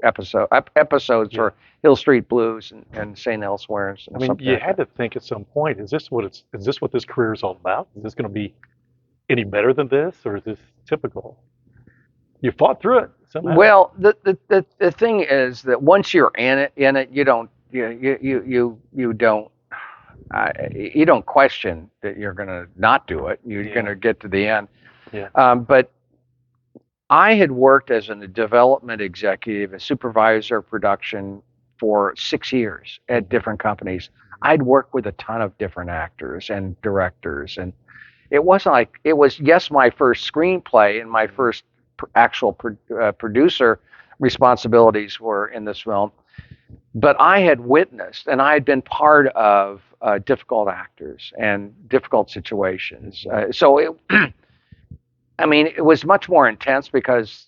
episodes Yeah. for Hill Street Blues and St. Elsewhere's I and mean, something you like had that. to think at some point, is this what this career is all about? Is this going to be any better than this, or is this typical? You fought through it somehow. Well, the thing is that once you're in it, you don't you don't you don't question that you're going to not do it. You're going Yeah. to get to the end. Yeah. But I had worked as a development executive, a supervisor of production for 6 years at different companies. I'd worked with a ton of different actors and directors, and it wasn't like it was, yes, my first screenplay and my first actual producer responsibilities were in this film, but I had witnessed and I had been part of difficult actors and difficult situations. So I mean, it was much more intense because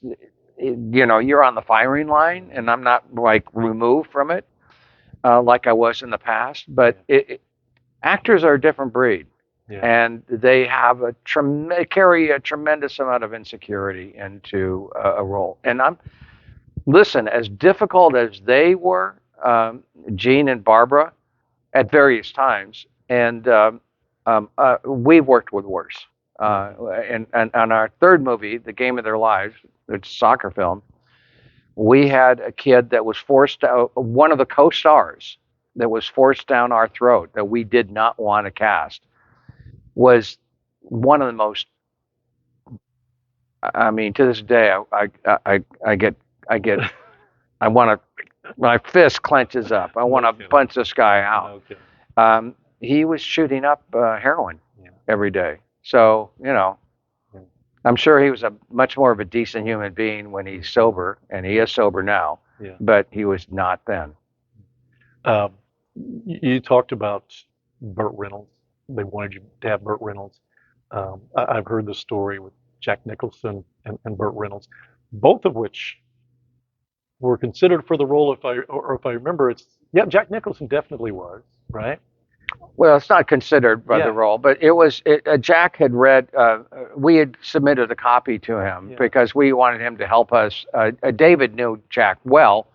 you're on the firing line, and I'm not like removed from it like I was in the past. But actors are a different breed, Yeah. and they have carry a tremendous amount of insecurity into a role. And listen, as difficult as they were, Gene and Barbara, at various times, and we've worked with worse. And on our third movie, The Game of Their Lives, it's a soccer film, we had a kid that was forced out, one of the co-stars that was forced down our throat that we did not want to cast was one of the most. I mean, to this day, I get I want to. My fist clenches up. I want to punch this guy out. Okay. He was shooting up heroin Yeah. every day. So, Yeah. I'm sure he was a much more of a decent human being when he's sober, and he is sober now, Yeah. but he was not then. Um, you talked about Burt Reynolds. They wanted you to have Burt Reynolds. I've heard the story with Jack Nicholson and Burt Reynolds, both of which were considered for the role. If I remember, yeah, Jack Nicholson definitely was, right? Well, it's not considered by Yeah. the role, but Jack had read, we had submitted a copy to him Yeah. because we wanted him to help us. David knew Jack well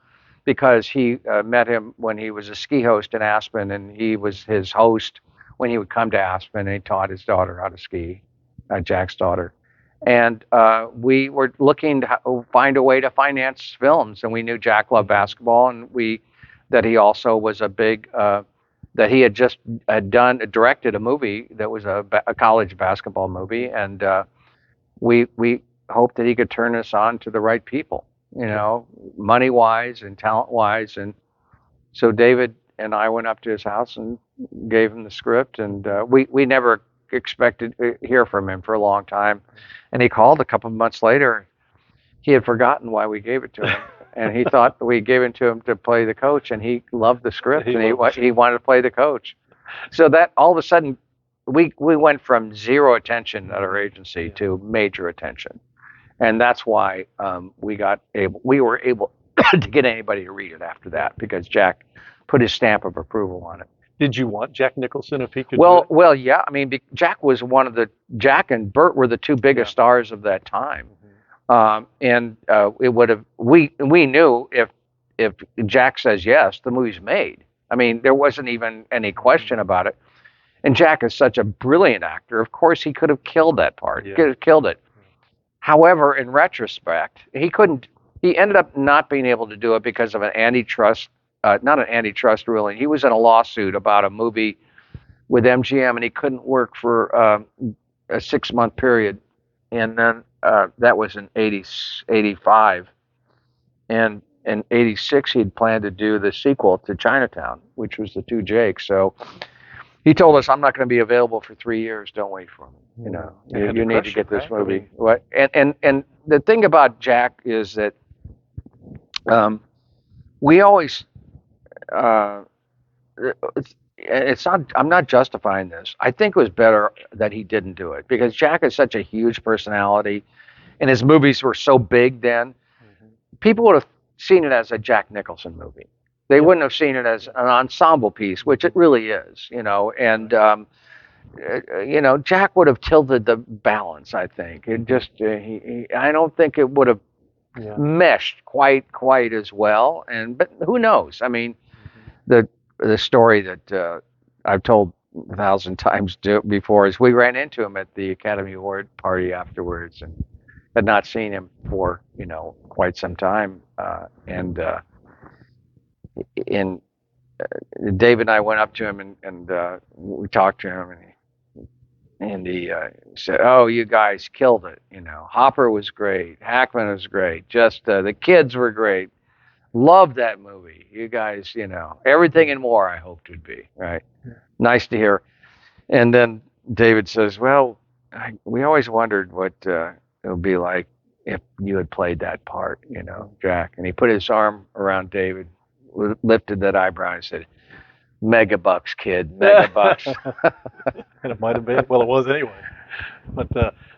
because he met him when he was a ski host in Aspen, and he was his host when he would come to Aspen, and he taught his daughter how to ski, Jack's daughter. And we were looking to find a way to finance films, and we knew Jack loved basketball, and that he also was a big that he had just directed a movie that was a college basketball movie, and we hoped that he could turn us on to the right people, money wise and talent wise, and so David and I went up to his house and gave him the script, and we never expected to hear from him for a long time, and he called a couple of months later. He had forgotten why we gave it to him, and he thought we gave it to him to play the coach, and he loved the script, and he wanted to play the coach. So that all of a sudden, we went from zero attention at our agency to major attention, and that's why we were able to get anybody to read it after that, because Jack put his stamp of approval on it. Did you want Jack Nicholson if he could? Well, yeah. I mean, Jack Jack and Burt were the two biggest stars of that time. And it would have, we knew if Jack says yes, the movie's made. I mean, there wasn't even any question about it. And Jack is such a brilliant actor. Of course, he could have killed that part. Could have killed it. However, in retrospect, he couldn't. He ended up not being able to do it because of an antitrust, not an antitrust ruling. He was in a lawsuit about a movie with MGM, and he couldn't work for a 6-month period. And then that was in 85. And in 86, he'd planned to do the sequel to Chinatown, which was The Two Jakes. So he told us, I'm not going to be available for 3 years. Don't wait for me. You know, you need to get this movie. What? And the thing about Jack is that we always, it's not, I'm not justifying this. I think it was better that he didn't do it, because Jack is such a huge personality and his movies were so big then. People would have seen it as a Jack Nicholson movie. They wouldn't have seen it as an ensemble piece, which it really is, you know. And you know, Jack would have tilted the balance. I think it just. I don't think it would have meshed quite as well. But who knows? I mean, the story that I've told 1,000 times before is we ran into him at the Academy Award party afterwards, and had not seen him for quite some time, and David and I went up to him and we talked to him, and he said, "Oh, you guys killed it. Hopper was great, Hackman was great, just the kids were great. Loved that movie. You guys, everything and more I hoped would be." Right? Nice to hear. And then David says, "Well, we always wondered what it would be like if you had played that part, Jack." And he put his arm around David, lifted that eyebrow, and said, "Megabucks, kid, megabucks." And it might have been. Well, it was anyway. But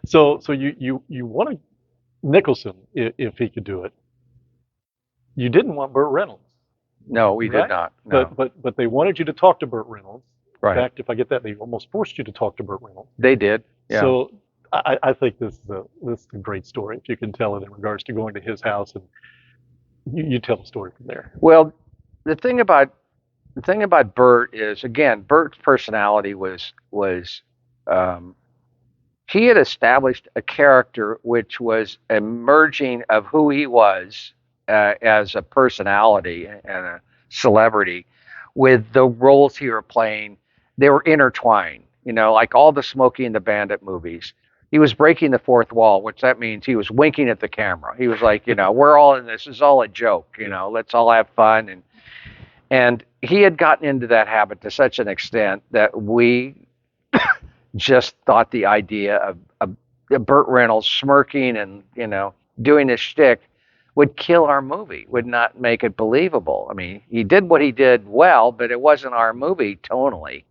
so you wanted Nicholson if he could do it. You didn't want Burt Reynolds. No, we did not. No. But they wanted you to talk to Burt Reynolds. Right. In fact, if I get that, they almost forced you to talk to Burt Reynolds. They did. Yeah. So I think this is a great story if you can tell it in regards to going to his house, and you tell the story from there. Well, the thing about Burt is, again, Burt's personality was he had established a character which was a merging of who he was as a personality and a celebrity with the roles he was playing. They were intertwined, like all the Smokey and the Bandit movies. He was breaking the fourth wall, which that means he was winking at the camera. He was like, we're all in this. It's all a joke. Let's all have fun. And he had gotten into that habit to such an extent that we just thought the idea of Burt Reynolds smirking and, doing his shtick would kill our movie, would not make it believable. I mean, he did what he did well, but it wasn't our movie tonally.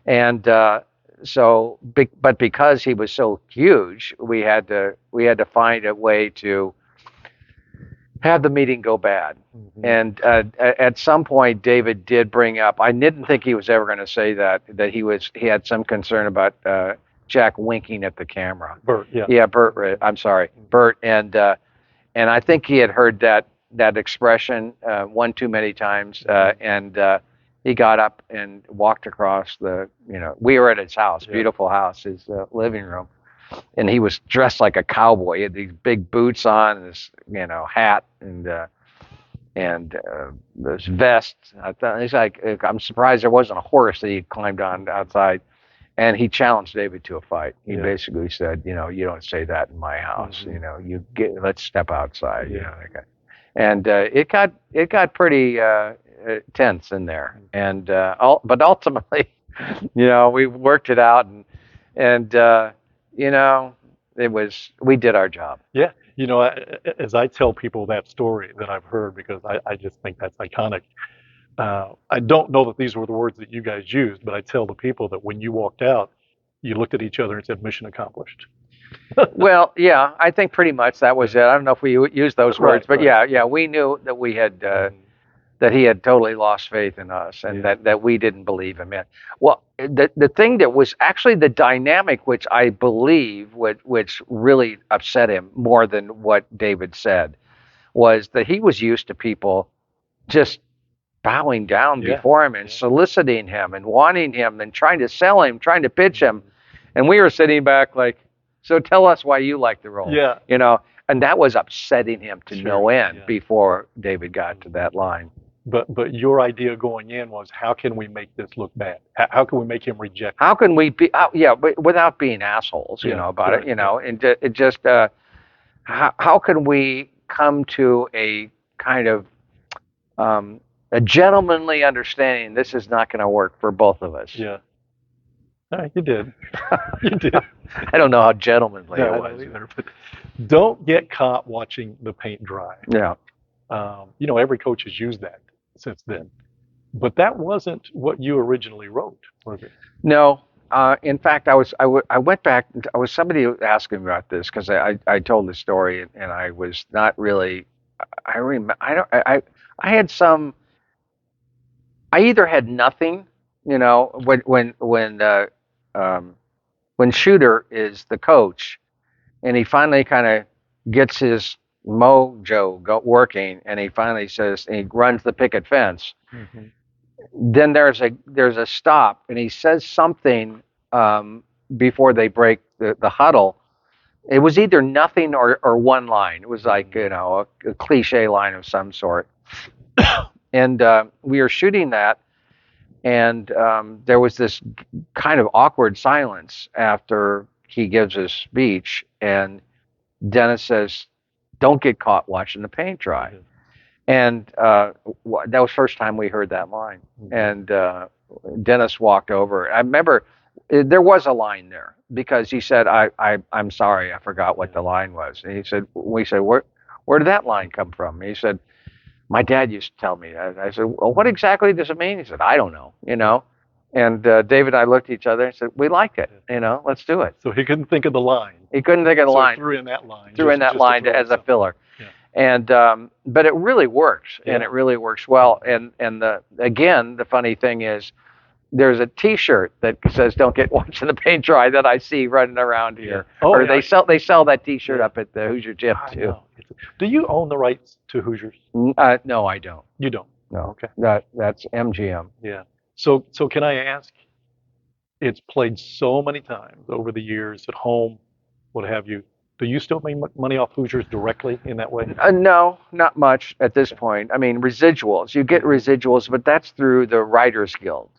And but because he was so huge, we had to find a way to have the meeting go bad. Mm-hmm. And at some point, David did bring up, I didn't think he was ever going to say that he had some concern about Jack winking at the camera. Burt, yeah. Yeah, Burt. I'm sorry, Burt. And I think he had heard that expression one too many times, and he got up and walked across we were at his house, beautiful house, his living room, and he was dressed like a cowboy. He had these big boots on, and this hat, and this vest. I thought, he's like, I'm surprised there wasn't a horse that he climbed on outside. And he challenged David to a fight. He basically said, you don't say that in my house. Mm-hmm. Let's step outside. And it got pretty tense in there, and but ultimately, we worked it out, and you know, we did our job. Yeah. As I tell people that story that I've heard, because I just think that's iconic. I don't know that these were the words that you guys used, but I tell the people that when you walked out, you looked at each other and said, "Mission accomplished." Well, yeah, I think pretty much that was it. I don't know if we used those words, Right, but right. yeah, we knew that we had Mhm. that he had totally lost faith in us, and Yeah. that we didn't believe him in. Well, the thing that was actually the dynamic, which I believe, which really upset him more than what David said, was that he was used to people just bowing down Yeah. before him and Yeah. soliciting him and wanting him and trying to sell him, trying to pitch him. Mhm. And we were sitting back like, so tell us why you like the role, Yeah. And that was upsetting him to no Sure. end Yeah. before David got to Mhm. that line. But your idea going in was, how can we make this look bad? How can we make him reject How it? can we be, yeah, but without being assholes, Yeah. about it, Right. Right. and it just, how can we come to a kind of, um, a gentlemanly understanding this is not going to work for both of us? Yeah. All right, you did. You did. I don't know how gentlemanly I No, I don't was. either. But don't get caught watching the paint dry. Yeah. Every coach has used that since then. But that wasn't what you originally wrote, was it? No. In fact, I went back. I was somebody asking me about this because I told the story, and I was not really. I remember. I don't. I had some. I either had nothing, um, when Shooter is the coach, and he finally kind of gets his mojo working, and he finally says, and he runs the picket fence. Hmm. Then there's a stop, and he says something, before they break the huddle. It was either nothing or one line. It was like, a cliche line of some sort. And we were shooting that, and there was this kind of awkward silence after he gives his speech, and Dennis says, "Don't get caught watching the paint dry." Hmm. And that was the first time we heard that line. Hmm. And Dennis walked over. I remember there was a line there because he said, I'm sorry, I forgot what Yeah. the line was. And we said, where did that line come from? And he said, my dad used to tell me that. I said, well, what exactly does it mean? He said, I don't Yeah. know. And David and I looked at each other and said, we like it, Yeah. let's do it. So he couldn't think of the line, He couldn't think of the so he line, threw in that line threw in that just to line throw in as a something. filler. Yeah. And but it really works, and Yeah. it really works well. And the funny thing is, there's a T-shirt that says "Don't get watching the paint dry" that I see running around Yeah. here, Oh, or yeah. they sell that T-shirt Yeah. up at the Hoosier Gym I too. know. Do you own the rights to Hoosiers? No, I don't. You don't. No, Okay. that's MGM. Yeah. So can I ask? It's played so many times over the years at home, what have you. Do you still make money off Hoosiers directly in that way? No, not much at this Okay. point. I mean, residuals. You get Hmm. residuals, but that's through the Writers Guild,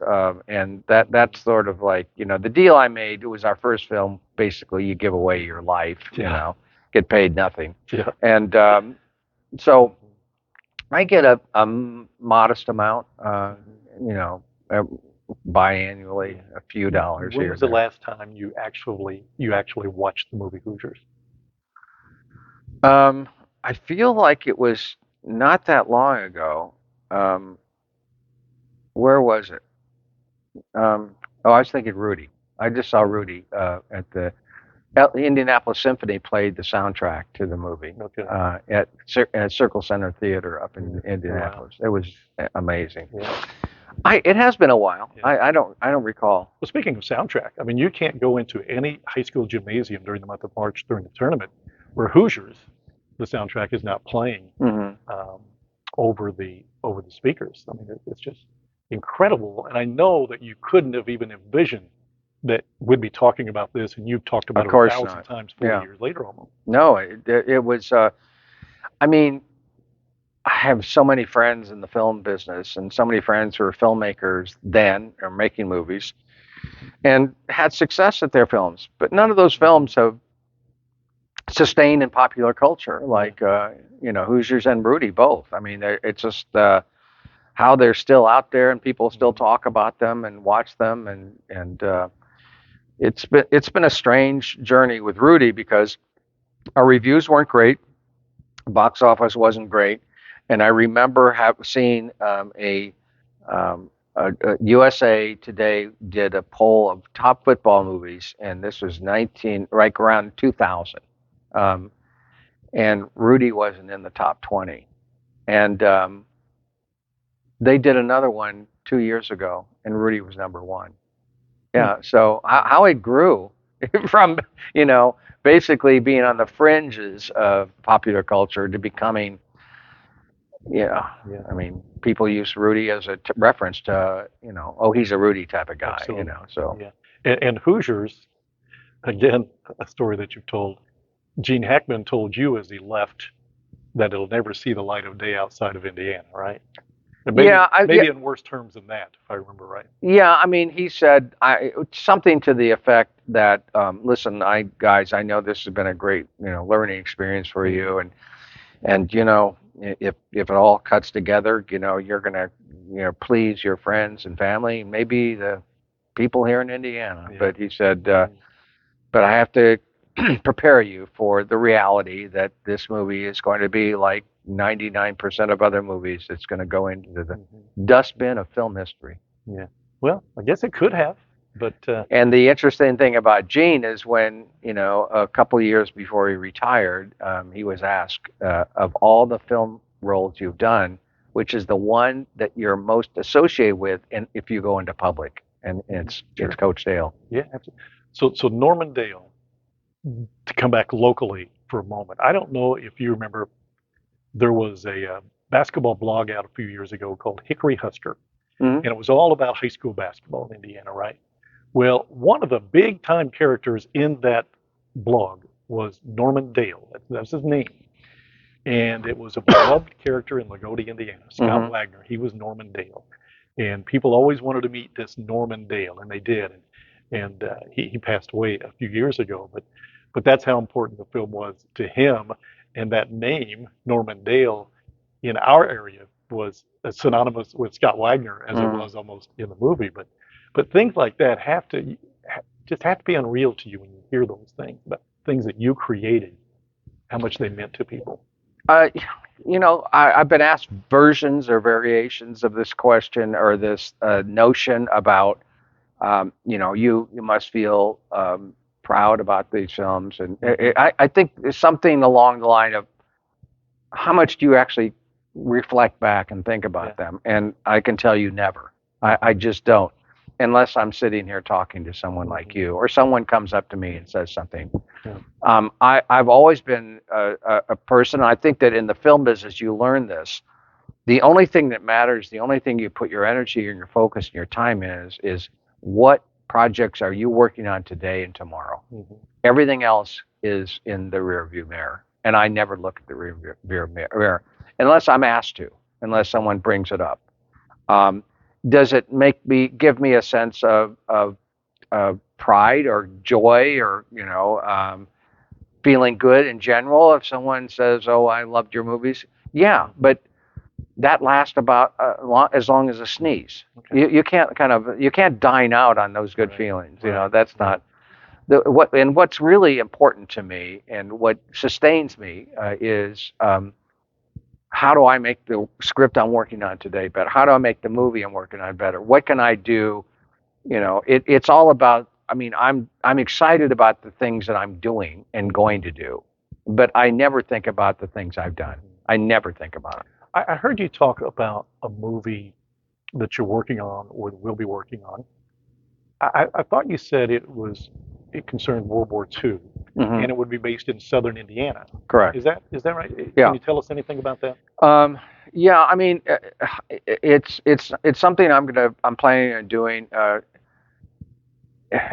and that's sort of like, the deal I made. It was our first film. Basically, you give away your life, Yeah. get paid nothing, Yeah. and so Hmm. I get a modest amount, Hmm. you know, uh, biannually, a few dollars When here was and the there. last time you actually watched the movie Hoosiers? Um, I feel like it was not that long ago. Um, where was it? Oh, I was thinking Rudy. I just saw Hmm. Rudy at the Indianapolis Symphony played the soundtrack to the movie Okay. at Circle Center Theater up in Wow. Indianapolis. It was amazing. Yeah. It has been a while. Yeah. I don't recall. Well, speaking of soundtrack, I mean, you can't go into any high school gymnasium during the month of March during the tournament where Hoosiers, the soundtrack is not playing Hmm. um, over the speakers. I mean, it's just incredible. And I know that you couldn't have even envisioned that we'd be talking about this, and you've talked Of about it a course thousand not. times 40 Yeah. years later almost. No, it was. I mean, I have so many friends in the film business and so many friends who are filmmakers then or making movies and had success at their films, but none of those Hmm. films have sustained in popular culture Yeah. like Hoosiers and Rudy both. I mean, it's just how they're still out there and people still talk about them and watch them, and it's been a strange journey with Rudy because our reviews weren't great, box office wasn't great, and I remember seeing USA Today did a poll of top football movies, and this was 19 right around 2000, um, and Rudy wasn't in the top 20, and they did another one 2 years ago, and Rudy was number one. Yeah, so how it grew from basically being on the fringes of popular culture to becoming, yeah. Yeah. I mean, people use Rudy as a reference to, oh, he's a Rudy type of guy, Absolutely. So Yeah. And Hoosiers, again, a story that you've told. Gene Hackman told you as he left that it'll never see the light of day outside of Indiana, right? And maybe yeah, maybe in worse terms than that, if I remember right. yeah. I mean, he said something to the effect that, listen, guys, I know this has been a great, learning experience for you, and if it all cuts together, you're gonna please your friends and family, maybe the people here in Indiana. Yeah. But he said, but I have to prepare you for the reality that this movie is going to be like 99% of other movies. It's going to go into the dustbin of film history. Yeah. Well, I guess it could have, but And the interesting thing about Gene is when, a couple of years before he retired, he was asked, of all the film roles you've done, which is the one that you're most associated with, and if you go into public, and it's Coach Dale. yeah, absolutely. So Norman Dale, to come back locally for a moment, I don't know if you remember, there was a basketball blog out a few years ago called Hickory Husker, and it was all about high school basketball in Indiana, right? Well, one of the big time characters in that blog was Norman Dale. That's his name. And it was a beloved character in Lagodi, Indiana. Scott Wagner, he was Norman Dale. And people always wanted to meet this Norman Dale, and they did. And he passed away a few years ago. But that's how important the film was to him. And that name, Norman Dale, in our area was synonymous with Scott Wagner as it was almost in the movie. But things like that just have to be unreal to you when you hear those things, about things that you created, how much they meant to people. I've been asked versions or variations of this question or this notion about, you must feel proud about these films, and I think there's something along the line of how much do you actually reflect back and think about them, and I can tell you never. I just don't, unless I'm sitting here talking to someone like you, or someone comes up to me and says something. I've always been a person. I think that in the film business, you learn this. The only thing that matters, the only thing you put your energy and your focus and your time in is what projects are you working on today and tomorrow. Everything else is in the rearview mirror, and I never look at the rearview mirror unless I'm asked to, unless someone brings it up. Does it give me a sense of pride or joy, or feeling good in general if someone says, "Oh, I loved your movies"? Yeah, but that lasts about as long as a sneeze. You can't dine out on those good feelings. That's not what's really important to me, and what sustains me is, how do I make the script I'm working on today better? How do I make the movie I'm working on better? What can I do? It's all about. I mean, I'm excited about the things that I'm doing and going to do, but I never think about the things I've done. I never think about it. I heard you talk about a movie that you're working on or will be working on. I thought you said it concerned World War II, and it would be based in southern Indiana. Correct. Is that right? Yeah. Can you tell us anything about that? Yeah. I mean, it's something I'm planning on doing.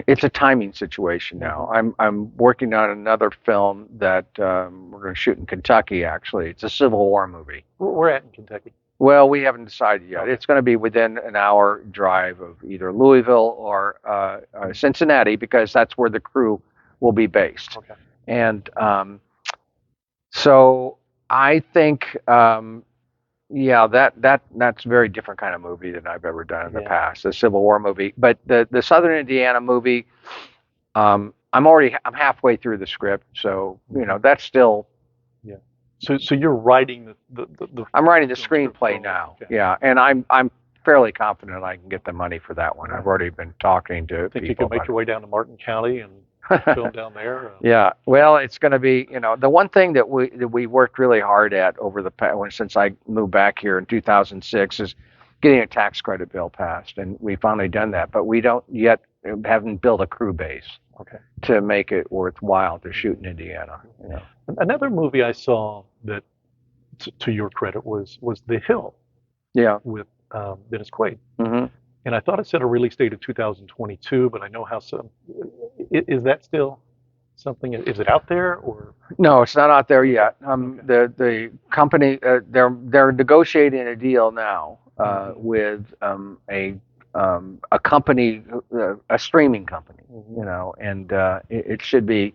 It's a timing situation now. I'm working on another film that we're going to shoot in Kentucky. Actually, it's a Civil War movie. We're at in Kentucky. Well, we haven't decided yet. It's going to be within an hour drive of either Louisville or Cincinnati, because that's where the crew will be based. Okay. And so I think Yeah, that's a very different kind of movie than I've ever done in the Yeah. past. The Civil War movie, but the Southern Indiana movie, I'm halfway through the script, so that's still. Yeah. So you're writing the I'm writing the film script for screenplay all that. now. Okay. Yeah, and I'm fairly confident I can get the money for that one. Right. I've already been talking to Think you people could make about your way down to Martin County and film it. down there? Yeah, well, it's going to be, the one thing that we worked really hard at over the past, since I moved back here in 2006 is getting a tax credit bill passed, and we finally done that. But we don't yet haven't built a crew base Okay. to make it worthwhile to shoot in Indiana. Another movie I saw that, to your credit, was The Hill Yeah. with Dennis Quaid. Hmm. And I thought it said a release date of 2022, but I know how some. Is that still something? Is it out there or? No, it's not out there yet. Okay. The company, they're negotiating a deal now with a company, a streaming company, and it should be.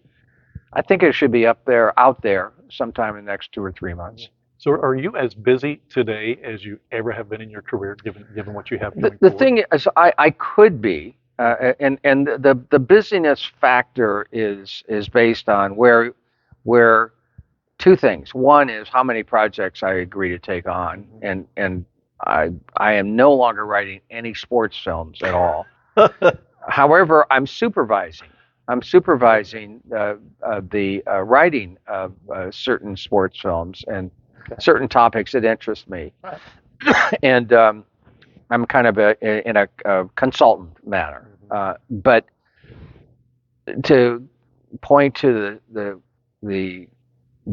I think it should be out there sometime in the next 2 or 3 months. So are you as busy today as you ever have been in your career, given what you have The, going the forward? thing is, I could be, and the busyness factor is based on where two things. One is how many projects I agree to take on, and I am no longer writing any sports films at all. However, I'm supervising. I'm supervising the writing of certain sports films and certain topics that interest me, Right. and I'm kind of in a consultant manner. But to point to the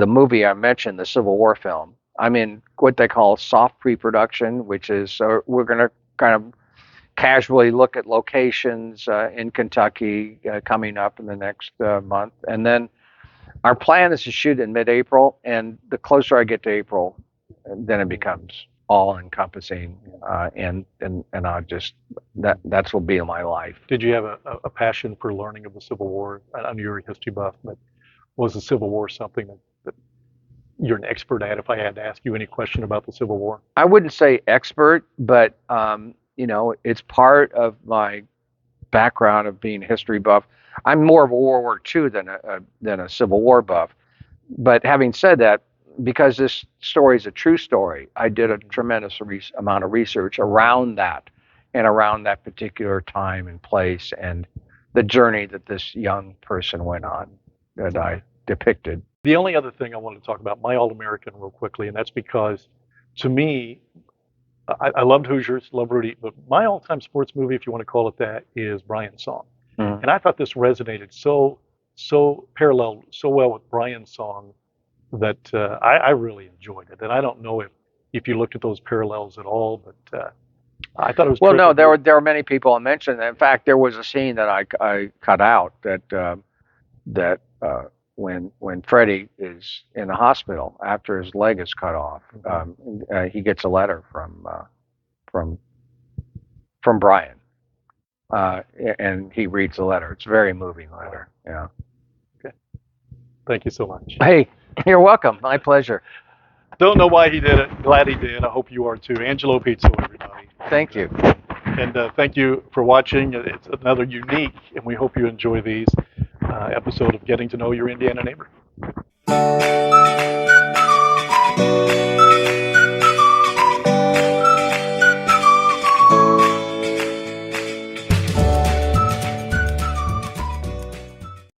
movie I mentioned, the Civil War film, I'm in what they call soft pre-production, which is we're going to kind of casually look at locations in Kentucky coming up in the next month, and then our plan is to shoot in mid-April. And the closer I get to April, then it becomes all-encompassing, and I just that's will be in my life. Did you have a passion for learning of the Civil War? I know you're a history buff, but was the Civil War something that you're an expert at? If I had to ask you any question about the Civil War, I wouldn't say expert, but it's part of my background of being a history buff. I'm more of a World War II than a Civil War buff. But having said that, because this story is a true story, I did a tremendous amount of research around that and around that particular time and place and the journey that this young person went on that I depicted. the only other thing I wanted to talk about, my All-American, real quickly, and that's because, to me, I loved Hoosiers, love Rudy, but my all-time sports movie, if you want to call it that, is Brian's Song. Mm. And I thought this resonated so parallel so well with Brian's Song that I really enjoyed it. And I don't know if you looked at those parallels at all, but I thought it was Well, no, terrific. there were many people I mentioned. In fact, there was a scene that I cut out that when Freddie is in the hospital after his leg is cut off, he gets a letter from Brian, and he reads the letter. It's a very moving letter. Yeah. Okay. Thank you so much. Hey, you're welcome. My pleasure. Don't know why he did it. Glad he did. I hope you are too. Angelo Pizzo, everybody. Thank you. And thank you for watching. It's another unique, and we hope you enjoy these episode of Getting to Know Your Indiana Neighbor.